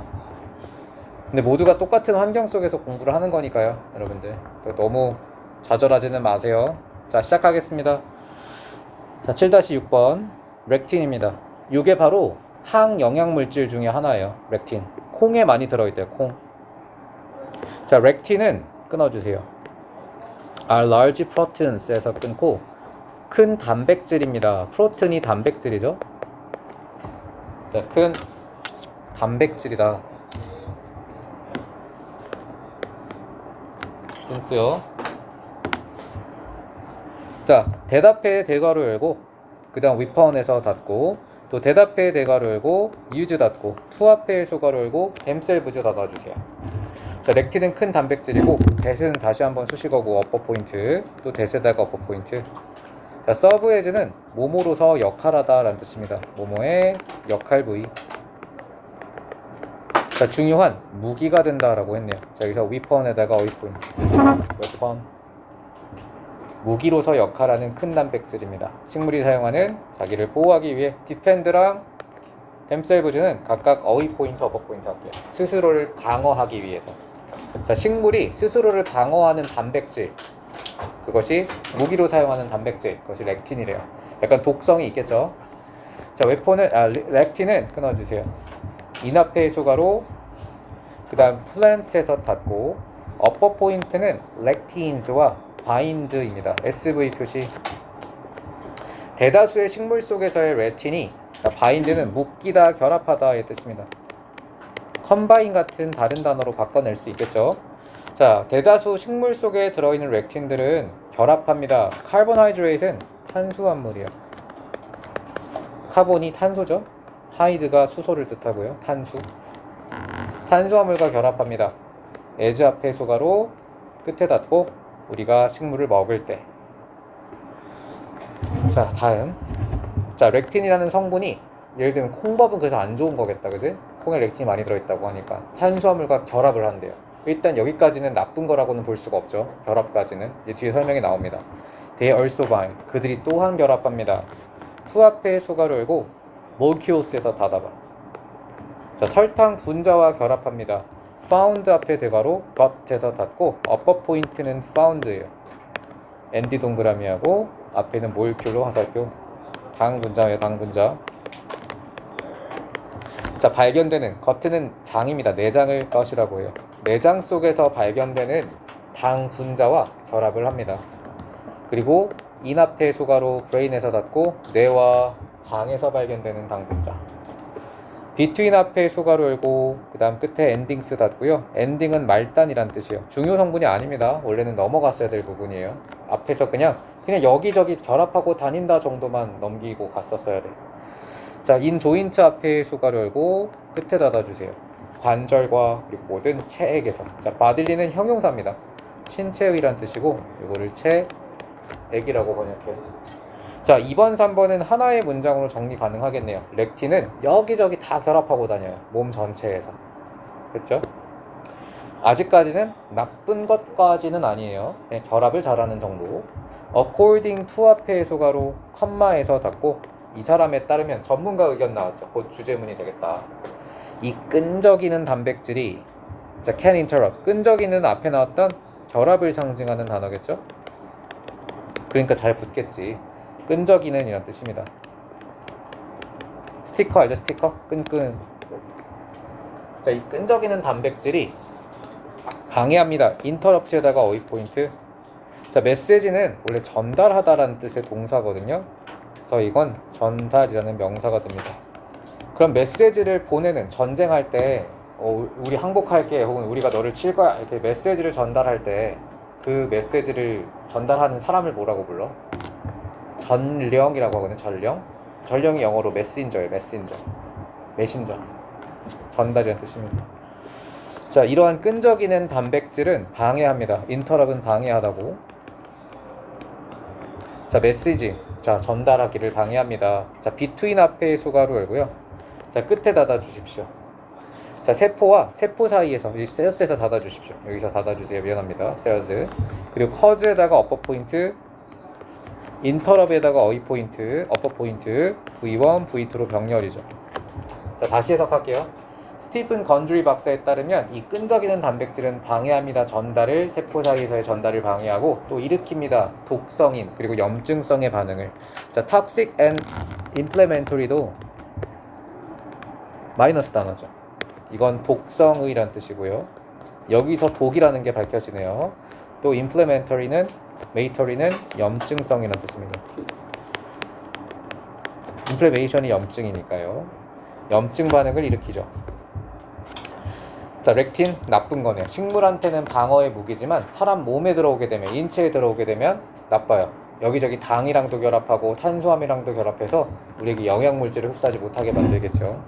근데 모두가 똑같은 환경 속에서 공부를 하는 거니까요, 여러분들. 너무 좌절하지는 마세요. 자, 시작하겠습니다. 자, 7-6번 렉틴입니다. 이게 바로 항영양물질 중에 하나예요. 렉틴. 콩에 많이 들어있대요. 콩. 자, 렉틴은 끊어주세요. are large proteins에서 끊고 큰 단백질입니다. 프로틴이 단백질이죠. 자, 큰 단백질이다. 끊고요. 자, 대답해 대괄호 열고 그 다음 위파원에서 닫고 또 대답해 대괄호 열고 use 닫고 투합해 소괄호 열고 댐셀브즈 닫아주세요. 자, 렉틴은 큰 단백질이고 대는 다시 한번 수식어고 어퍼 포인트 또 대세다가 어퍼 포인트. 자, 서브 에즈는 모모로서 역할하다 라는 뜻입니다. 모모의 역할 부위. 자, 중요한 무기가 된다 라고 했네요. 자, 여기서 위펀에다가 어휘 포인트. 웨펀. 무기로서 역할하는 큰 단백질입니다. 식물이 사용하는 자기를 보호하기 위해 디펜드랑 댐셀브즈는 각각 어휘 포인트, 어퍼 포인트 할게요. 스스로를 방어하기 위해서. 자, 식물이 스스로를 방어하는 단백질, 그것이 무기로 사용하는 단백질, 그것이 렉틴이래요. 약간 독성이 있겠죠. 자, 렉틴은 끊어주세요. 인합해 소가로 그 다음 플랜트에서 닫고 어퍼 포인트는 렉틴스와 바인드입니다. SV 표시. 대다수의 식물 속에서의 렉틴이 바인드는 묶이다, 결합하다의 뜻입니다. 컴바인 같은 다른 단어로 바꿔낼 수 있겠죠. 자, 대다수 식물 속에 들어있는 렉틴들은 결합합니다. 카보하이드레이트는 탄수화물이에요. 카본이 탄소죠. 하이드가 수소를 뜻하고요. 탄수화물과 결합합니다. 에즈 앞에 소가로 끝에 닫고 우리가 식물을 먹을 때. 자, 다음. 자, 렉틴이라는 성분이 예를 들면 콩밥은 그래서 안 좋은 거겠다, 그지? 콩에 렉틴이 많이 들어있다고 하니까 탄수화물과 결합을 한대요. 일단 여기까지는 나쁜 거라고는 볼 수가 없죠. 결합까지는 뒤에 설명이 나옵니다. They also bind. 그들이 또한 결합합니다. 투 앞에 소가로 열고 모큐오스에서 닫아봐. 자, 설탕 분자와 결합합니다. found 앞에 대괄호 got에서 닫고 upper 포인트는 found예요. ND 동그라미하고 앞에는 몰큘로 화살표. 당 분자예요. 당 분자. 자, 발견되는 겉에는 장입니다. 내장을 것이라고 해요. 내장 속에서 발견되는 당 분자와 결합을 합니다. 그리고 인앞에 소가로 브레인에서 닫고 뇌와 장에서 발견되는 당 분자. 비트윈 앞에 소가로 열고 그 다음 끝에 엔딩스 닫고요. 엔딩은 말단이란 뜻이에요. 중요 성분이 아닙니다. 원래는 넘어갔어야 될 부분이에요. 앞에서 그냥 여기저기 결합하고 다닌다 정도만 넘기고 갔었어야 돼. 자, 인 조인트 앞에 수가로 열고 끝에 닫아주세요. 관절과 그리고 모든 체액에서. 자, 바딜리는 형용사입니다. 신체의란 뜻이고 이거를 체액이라고 번역해요. 자, 2번, 3번은 하나의 문장으로 정리 가능하겠네요. 렉틴은 여기저기 다 결합하고 다녀요. 몸 전체에서. 그렇죠? 아직까지는 나쁜 것까지는 아니에요. 그냥 결합을 잘하는 정도. according to 앞에 소가로 컴마에서 닫고 이 사람에 따르면 전문가 의견 나왔죠. 곧 주제문이 되겠다. 이 끈적이는 단백질이 자, can interrupt. 끈적이는 앞에 나왔던 결합을 상징하는 단어겠죠? 그러니까 잘 붙겠지. 끈적이는 이란 뜻입니다. 스티커 알죠? 스티커? 끈끈. 자, 이 끈적이는 단백질이 방해합니다. interrupt에다가 어휘 포인트. 자, 메시지는 원래 전달하다라는 뜻의 동사거든요. 그래서 이건 전달이라는 명사가 됩니다. 그럼 메시지를 보내는 전쟁할 때 우리 항복할게 혹은 우리가 너를 칠 거야 이렇게 메시지를 전달할 때 그 메시지를 전달하는 사람을 뭐라고 불러? 전령이라고 하거든요. 전령. 전령이 영어로 메신저예요. 메신저. 전달이라는 뜻입니다. 자, 이러한 끈적이는 단백질은 방해합니다. 인터럽은 방해하다고. 자, 메시지. 자, 전달하기를 방해합니다. 자, between 앞에 수가로 열고요. 자, 끝에 닫아 주십시오. 자, 세포와 세포 사이에서 이 셀스에서 닫아 주십시오. 여기서 닫아 주세요. 미안합니다. 셀스. 그리고 커즈에다가 어퍼 포인트, 인터럽에다가 어휘 포인트, 어퍼 포인트, V1, V2로 병렬이죠. 자, 다시 해석할게요. 스티븐 건드리 박사에 따르면 이 끈적이는 단백질은 방해합니다. 전달을 세포 사이에서의 전달을 방해하고 또 일으킵니다. 독성인 그리고 염증성의 반응을. 자, toxic and inflammatory도 마이너스 단어죠. 이건 독성의란 뜻이고요. 여기서 독이라는 게 밝혀지네요. 또 inflammatory는 염증성이라는 뜻입니다. inflammation이 염증이니까요. 염증 반응을 일으키죠. 자, 렉틴 나쁜 거네요. 식물한테는 방어의 무기지만 사람 몸에 들어오게 되면 인체에 들어오게 되면 나빠요. 여기저기 당이랑도 결합하고 탄수화물이랑도 결합해서 우리에게 영양물질을 흡수하지 못하게 만들겠죠.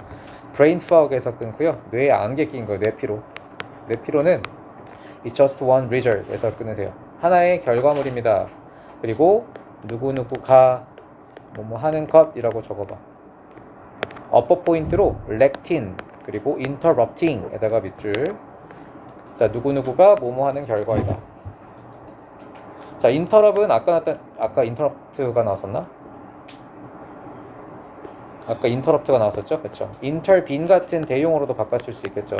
브레인 fog에서 끊고요. 뇌에 안개 낀 거예요. 뇌피로. 뇌피로는 It's just one result에서 끊으세요. 하나의 결과물입니다. 그리고 누구누구가 뭐뭐 하는 것이라고 적어봐. 어퍼 포인트로 렉틴 그리고 interrupting에다가 밑줄. 자, 누구누구가 뭐뭐 하는 결과이다. 자, interrupt은 아까 interrupt가 나왔었나? 아까 interrupt가 나왔었죠? 그렇죠? intervene 같은 대용어로도 바꿨을 수 있겠죠.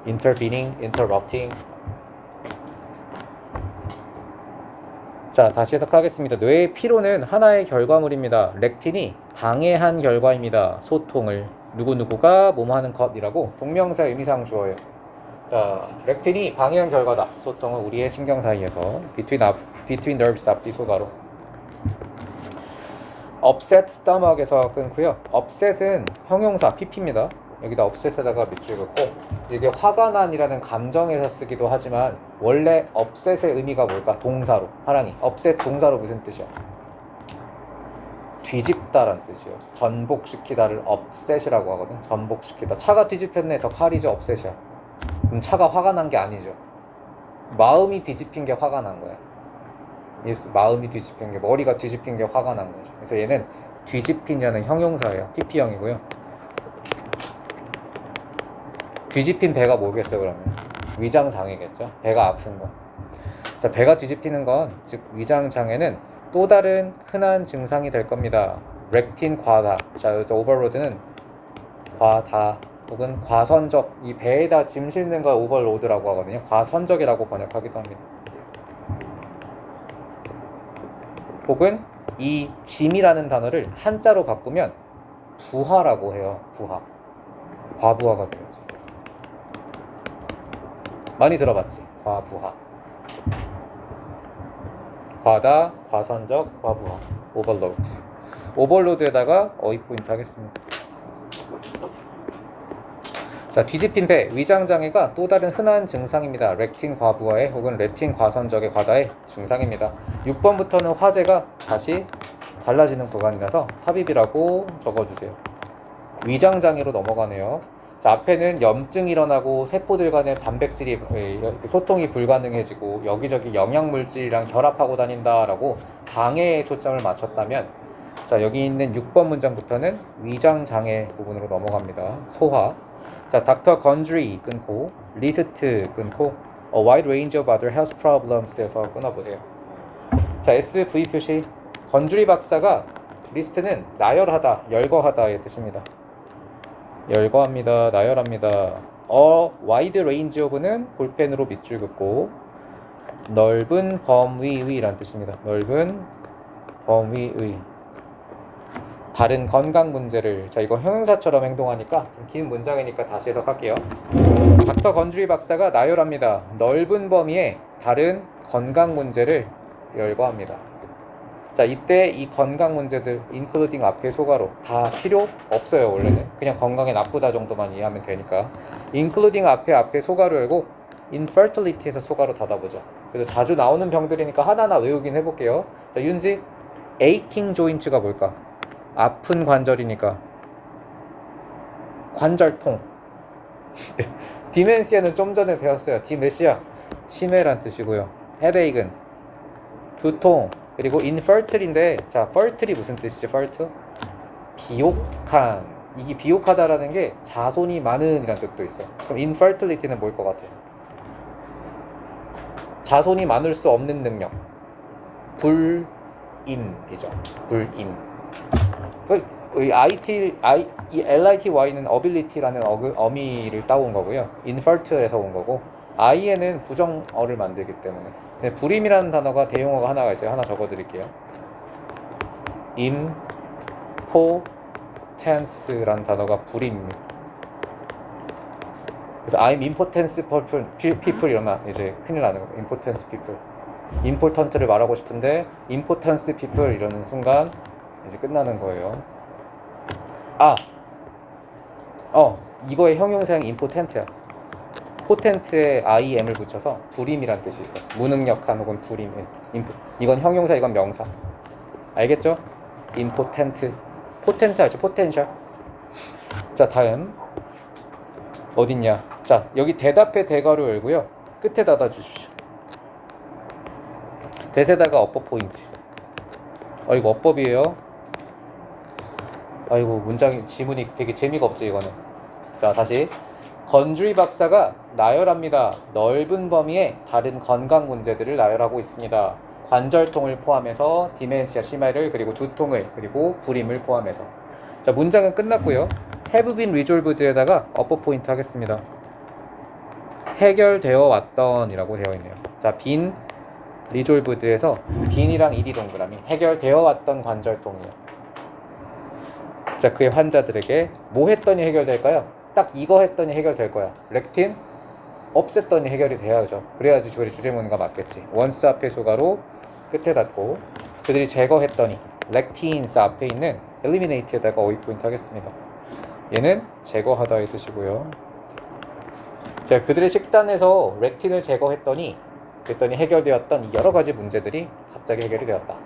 intervening, interrupting. 자, 다시 해석하겠습니다. 뇌의 피로는 하나의 결과물입니다. 렉틴이 방해한 결과입니다. 소통을. 누구누구가 뭐뭐 하는 것이라고 동명사 의미상 주어예요. 자, 렉틴이 방해한 결과다. 소통은 우리의 신경 사이에서. between nerves 앞뒤 소가로. upset stomach에서 끊고요. upset은 형용사 pp입니다. 여기다 upset에다가 밑줄 긋고 이게 화가 난이라는 감정에서 쓰기도 하지만 원래 upset의 의미가 뭘까? 동사로. 하랑이. upset 동사로 무슨 뜻이야? 뒤집다란 뜻이에요. 전복시키다를 upset이라고 하거든. 전복시키다. 차가 뒤집혔네. 더 칼이죠. upset이야. 그럼 차가 화가 난 게 아니죠. 마음이 뒤집힌 게 화가 난 거야. 마음이 뒤집힌 게, 머리가 뒤집힌 게 화가 난 거죠. 그래서 얘는 뒤집힌이라는 형용사예요. PP형이고요. 뒤집힌 배가 뭐겠어요, 그러면? 위장장애겠죠. 배가 아픈 거. 자, 배가 뒤집히는 건, 즉 위장장애는 또 다른 흔한 증상이 될 겁니다. 렉틴 과다. 자, 여기서 오버로드는 과다 혹은 과선적. 이 배에다 짐 싣는 걸 오버로드라고 하거든요. 과선적이라고 번역하기도 합니다. 혹은 이 짐이라는 단어를 한자로 바꾸면 부하라고 해요. 부하. 과부하가 되겠죠. 많이 들어봤지? 과부하. 과다, 과선적, 과부하. 오버로드. 오버로드에다가 어휘 포인트 하겠습니다. 자, 뒤집힌 배, 위장장애가 또 다른 흔한 증상입니다. 렉틴 과부하의 혹은 레틴 과선적의 과다의 증상입니다. 6번부터는 화제가 다시 달라지는 구간이라서 삽입이라고 적어주세요. 위장장애로 넘어가네요. 자, 앞에는 염증이 일어나고 세포들 간의 단백질이 소통이 불가능해지고 여기저기 영양물질이랑 결합하고 다닌다라고 방해에 초점을 맞췄다면, 자, 여기 있는 6번 문장부터는 위장장애 부분으로 넘어갑니다. 소화. 자, 닥터 건드리 끊고 리스트 끊고 A wide range of other health problems에서 끊어보세요. 자, SV 표시. 건드리 박사가 리스트는 나열하다, 열거하다의 뜻입니다. 열거합니다, 나열합니다. wide range of는 볼펜으로 밑줄 긋고 넓은 범위의란 뜻입니다. 넓은 범위의 다른 건강 문제를. 자, 이거 형용사처럼 행동하니까 좀 긴 문장이니까 다시 해석할게요. 닥터 건드리 박사가 나열합니다. 넓은 범위의 다른 건강 문제를 열거합니다. 자, 이때 이 건강 문제들 including 앞에 소가로 다 필요 없어요. 원래는 그냥 건강에 나쁘다 정도만 이해하면 되니까 including 앞에 소가로 열고 infertility에서 소가로 닫아보죠. 그래서 자주 나오는 병들이니까 하나하나 외우긴 해볼게요. 자, 윤지, aching joint가 뭘까? 아픈 관절이니까 관절통. 디멘시아는 좀 전에 배웠어요. 디메시아 치매란 뜻이고요. 헤데익은 두통. 그리고 infertile인데, 자, fertile이 무슨 뜻이지? fertile? 비옥한. 이게 비옥하다라는 게 자손이 많은 이란 뜻도 있어. 그럼 infertility는 뭘 것 같아요? 자손이 많을 수 없는 능력. 불임이죠. 불임. 이 LITY는 ability라는 어미를 따온 거고요. infertile에서 온 거고, I에는 부정어를 만들기 때문에. 불임이라는 단어가 대용어가 하나가 있어요. 하나 적어드릴게요. impotence라는 단어가 불임입니다. 그래서 I'm impotence people 이러면 이제 큰일 나는 거예요. impotence people. important를 말하고 싶은데 impotence people 이러는 순간 이제 끝나는 거예요. 이거의 형용사형 impotent야. potent에 IM을 붙여서 불임이란 뜻이 있어. 무능력한 혹은 불임. 이건 형용사, 이건 명사. 알겠죠? impotent. potent 알죠? potential. 자, 다음 어딨냐? 자, 여기 대답의 대괄호 열고요. 끝에 닫아 주십시오. 대세다가 어법 포인트. 이거 어법이에요. 아이고, 지문이 되게 재미가 없지 이거는. 자, 다시. 건드리 박사가 나열합니다. 넓은 범위의 다른 건강 문제들을 나열하고 있습니다. 관절통을 포함해서 디멘시아 치매를, 그리고 두통을, 그리고 불임을 포함해서. 자, 문장은 끝났고요. have been resolved에다가 어법 포인트 하겠습니다. 해결되어 왔던 이라고 되어 있네요. 자, been resolved에서 been이랑 일이 동그라미. 해결되어 왔던 관절통이요. 자, 그의 환자들에게 뭐 했더니 해결될까요? 딱 이거 했더니 해결될 거야. 렉틴 없앴더니 해결이 돼야죠. 그래야지 우리 주제문가 맞겠지. once 앞에 소가로 끝에 닫고 그들이 제거했더니 렉틴스 앞에 있는 eliminate에다가 어휘 포인트 하겠습니다. 얘는 제거하다의 뜻이고요. 자, 그들의 식단에서 렉틴을 제거했더니 그랬더니 해결되었던 이 여러 가지 문제들이 갑자기 해결이 되었다.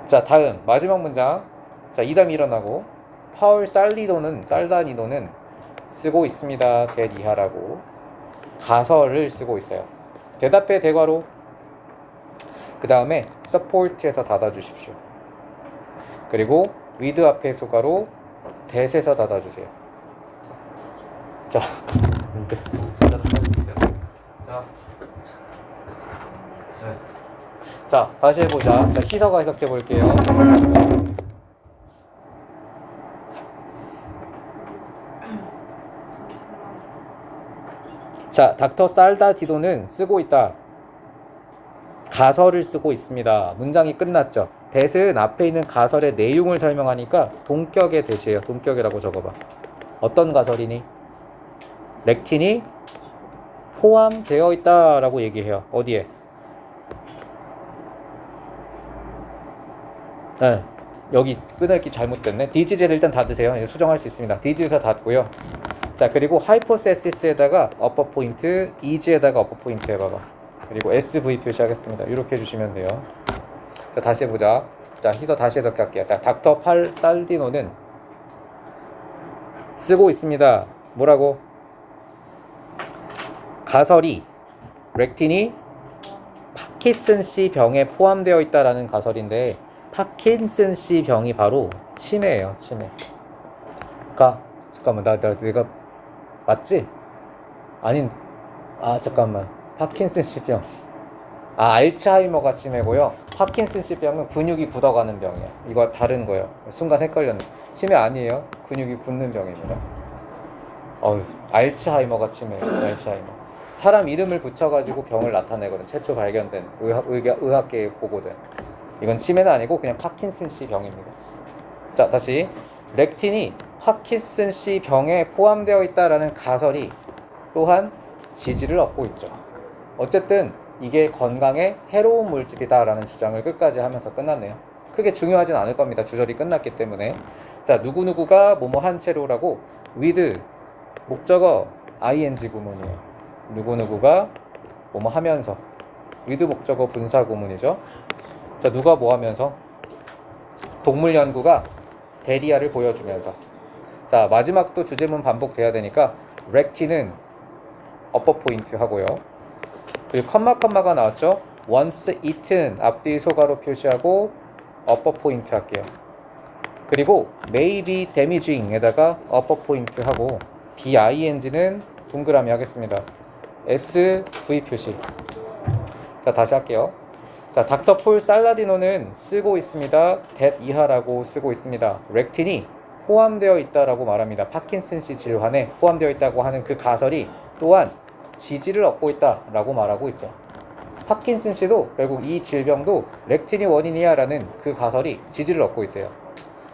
자, 다음 마지막 문장. 자, 이담이 일어나고 파울 살다니노는 쓰고 있습니다. 대 이하라고 가설을 쓰고 있어요. 대답의 대괄호. 그 다음에 support에서 닫아주십시오. 그리고 with 앞에 소가로 that에서 닫아주세요. 자, 자, 다시 해보자. 자, 희서가 해석해 볼게요. 자, 닥터 살다디도는 쓰고 있다. 가설을 쓰고 있습니다. 문장이 끝났죠. that은 앞에 있는 가설의 내용을 설명하니까 동격의 that이에요. 동격이라고 적어봐. 어떤 가설이니? 렉틴이 포함되어 있다라고 얘기해요. 어디에? 네, 여기 끊을기 잘못됐네. 디지즈를 일단 닫으세요. 수정할 수 있습니다. 디지즈 다 닫고요. 자, 그리고 하이포세시스에다가 어퍼 포인트, 이지에다가 어퍼 포인트 해봐봐. 그리고 SV 표시하겠습니다. 이렇게 해주시면 돼요. 자, 다시 해보자. 자, 희서 다시 해석할게요. 자, 닥터 팔 살디노는 쓰고 있습니다. 뭐라고? 가설이 렉틴이 파킨슨씨 병에 포함되어 있다라는 가설인데, 파킨슨씨 병이 바로 치매예요. 치매. 잠깐만, 내가 맞지? 아닌, 잠깐만. 파킨슨씨 병. 알츠하이머가 치매고요. 파킨슨씨 병은 근육이 굳어가는 병이에요. 이거 다른 거예요. 순간 헷갈렸네. 치매 아니에요. 근육이 굳는 병입니다. 알츠하이머가 치매예요. 알츠하이머. 사람 이름을 붙여가지고 병을 나타내거든. 최초 발견된 의학계에 보고된. 이건 치매는 아니고 그냥 파킨슨씨 병입니다. 자, 다시 렉틴이 파킨슨씨 병에 포함되어 있다라는 가설이 또한 지지를 얻고 있죠. 어쨌든 이게 건강에 해로운 물질이다라는 주장을 끝까지 하면서 끝났네요. 크게 중요하진 않을 겁니다. 주절이 끝났기 때문에. 자, 누구누구가 뭐뭐 한 채로라고 with 목적어 ing 구문이에요. 누구누구가 뭐뭐 하면서 with 목적어 분사 구문이죠. 자, 누가 뭐 하면서? 동물 연구가 데리아를 보여주면서. 자, 마지막도 주제문 반복돼야 되니까 렉틴은 어퍼 포인트 하고요. 그리고 컴마가 나왔죠. once eaten 앞뒤 소가로 표시하고 어퍼 포인트 할게요. 그리고 may be damaging에다가 어퍼 포인트 하고 bing는 동그라미 하겠습니다. SV 표시. 자, 다시 할게요. 자, 닥터 폴 살라디노는 쓰고 있습니다. that 이하라고 쓰고 있습니다. 렉틴이 포함되어 있다라고 말합니다. 파킨슨씨 질환에 포함되어 있다고 하는 그 가설이 또한 지지를 얻고 있다라고 말하고 있죠. 파킨슨씨도 결국 이 질병도 렉틴이 원인이야라는 그 가설이 지지를 얻고 있대요.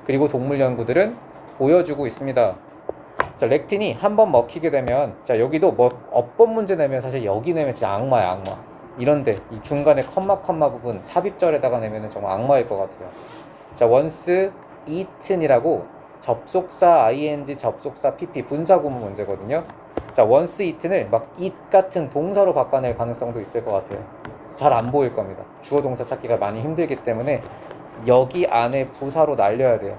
그리고 동물 연구들은 보여주고 있습니다. 자, 렉틴이 한번 먹히게 되면, 자, 여기도 어법 문제 내면 사실 여기 내면 진짜 악마야, 악마. 이런데 이 중간에 컴마 부분 삽입절에다가 내면은 정말 악마일 것 같아요. 자, once eaten이라고 접속사 ing 접속사 pp 분사 구문 문제거든요. 자, once eaten을 막 eat 같은 동사로 바꿔낼 가능성도 있을 것 같아요. 잘 안 보일 겁니다. 주어 동사 찾기가 많이 힘들기 때문에 여기 안에 부사로 날려야 돼요.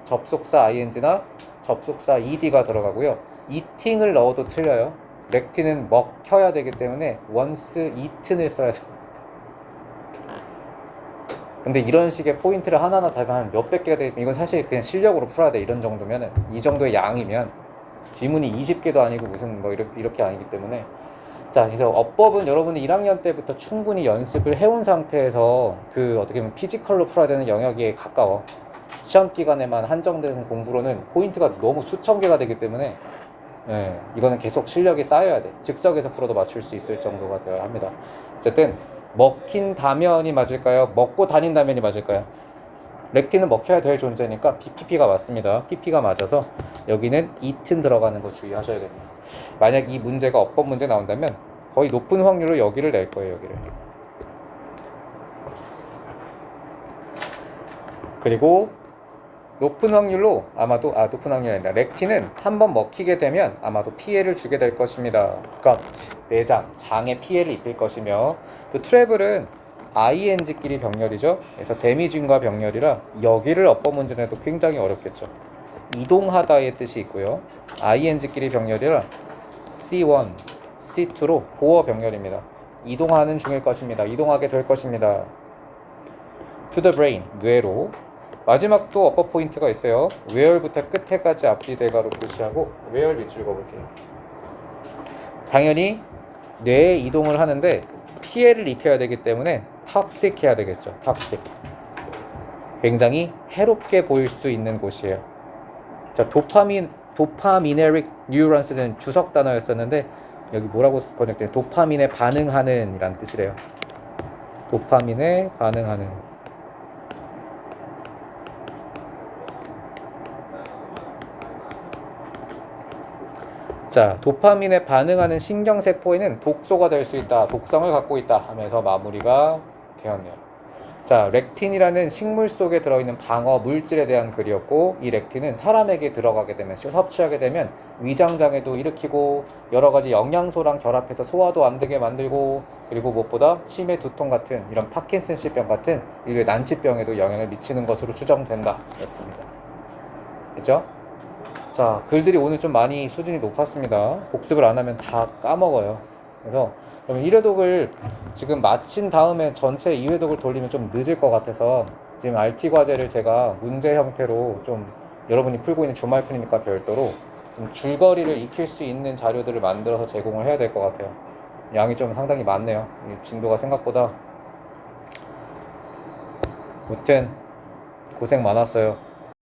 접속사 ing나 접속사 ed가 들어가고요. eating을 넣어도 틀려요. 렉틴은 먹혀야 되기 때문에 once eaten을 써야 돼요. 근데 이런 식의 포인트를 하나하나 달면 한 몇백 개가 되면 이건 사실 그냥 실력으로 풀어야 돼. 이런 정도면은, 이 정도의 양이면 지문이 20개도 아니고 무슨 뭐 이렇게 아니기 때문에. 자, 그래서 어법은 여러분이 1학년 때부터 충분히 연습을 해온 상태에서 그 어떻게 보면 피지컬로 풀어야 되는 영역에 가까워. 시험 기간에만 한정된 공부로는 포인트가 너무 수천 개가 되기 때문에 이거는 계속 실력이 쌓여야 돼. 즉석에서 풀어도 맞출 수 있을 정도가 되어야 합니다. 어쨌든 먹힌다면이 맞을까요? 먹고 다닌다면이 맞을까요? 렉틴은 먹혀야 될 존재니까 PP가 맞습니다. PP가 맞아서 여기는 eaten 들어가는 거 주의하셔야겠네요. 만약 이 문제가 어법 문제 나온다면 거의 높은 확률로 여기를 낼 거예요. 여기를. 그리고 높은 확률로 아마도 높은 확률이 아니라 렉틴은 한번 먹히게 되면 아마도 피해를 주게 될 것입니다. gut, 내장, 장에 피해를 입힐 것이며, 또 트래블은 ing끼리 병렬이죠. 그래서 데미징과 병렬이라 여기를 어법 문제 내도 굉장히 어렵겠죠. 이동하다의 뜻이 있고요. ing끼리 병렬이라 C1, C2로 보어 병렬입니다. 이동하는 중일 것입니다. 이동하게 될 것입니다. to the brain, 뇌로. 마지막도 어법 포인트가 있어요. where부터 끝에까지 앞뒤 대가로 표시하고 where 밑줄 그어보세요. 당연히 뇌에 이동을 하는데 피해를 입혀야 되기 때문에 toxic 해야 되겠죠. toxic. 굉장히 해롭게 보일 수 있는 곳이에요. 자, 도파미네릭 뉴런스는 주석 단어였었는데 여기 뭐라고 번역돼요? 도파민에 반응하는 이란 뜻이래요. 도파민에 반응하는. 자, 도파민에 반응하는 신경세포에는 독소가 될 수 있다, 독성을 갖고 있다 하면서 마무리가 되었네요. 자, 자, 렉틴이라는 식물 속에 들어있는 방어 물질에 대한 글이었고, 이 렉틴은 사람에게 들어가게 되면, 섭취하게 되면 위장장애도 일으키고 여러 가지 영양소랑 결합해서 소화도 안 되게 만들고, 그리고 무엇보다 치매, 두통 같은 이런 파킨슨씨병 같은 인류의 난치병에도 영향을 미치는 것으로 추정된다 였습니다. 그죠? 자, 글들이 오늘 좀 많이 수준이 높았습니다. 복습을 안 하면 다 까먹어요. 그래서 그럼 1회독을 지금 마친 다음에 전체 2회독을 돌리면 좀 늦을 것 같아서 지금 RT 과제를 제가 문제 형태로 좀 여러분이 풀고 있는 주말풀이니까 별도로 좀 줄거리를 익힐 수 있는 자료들을 만들어서 제공을 해야 될 것 같아요. 양이 좀 상당히 많네요. 이 진도가 생각보다. 무튼 고생 많았어요.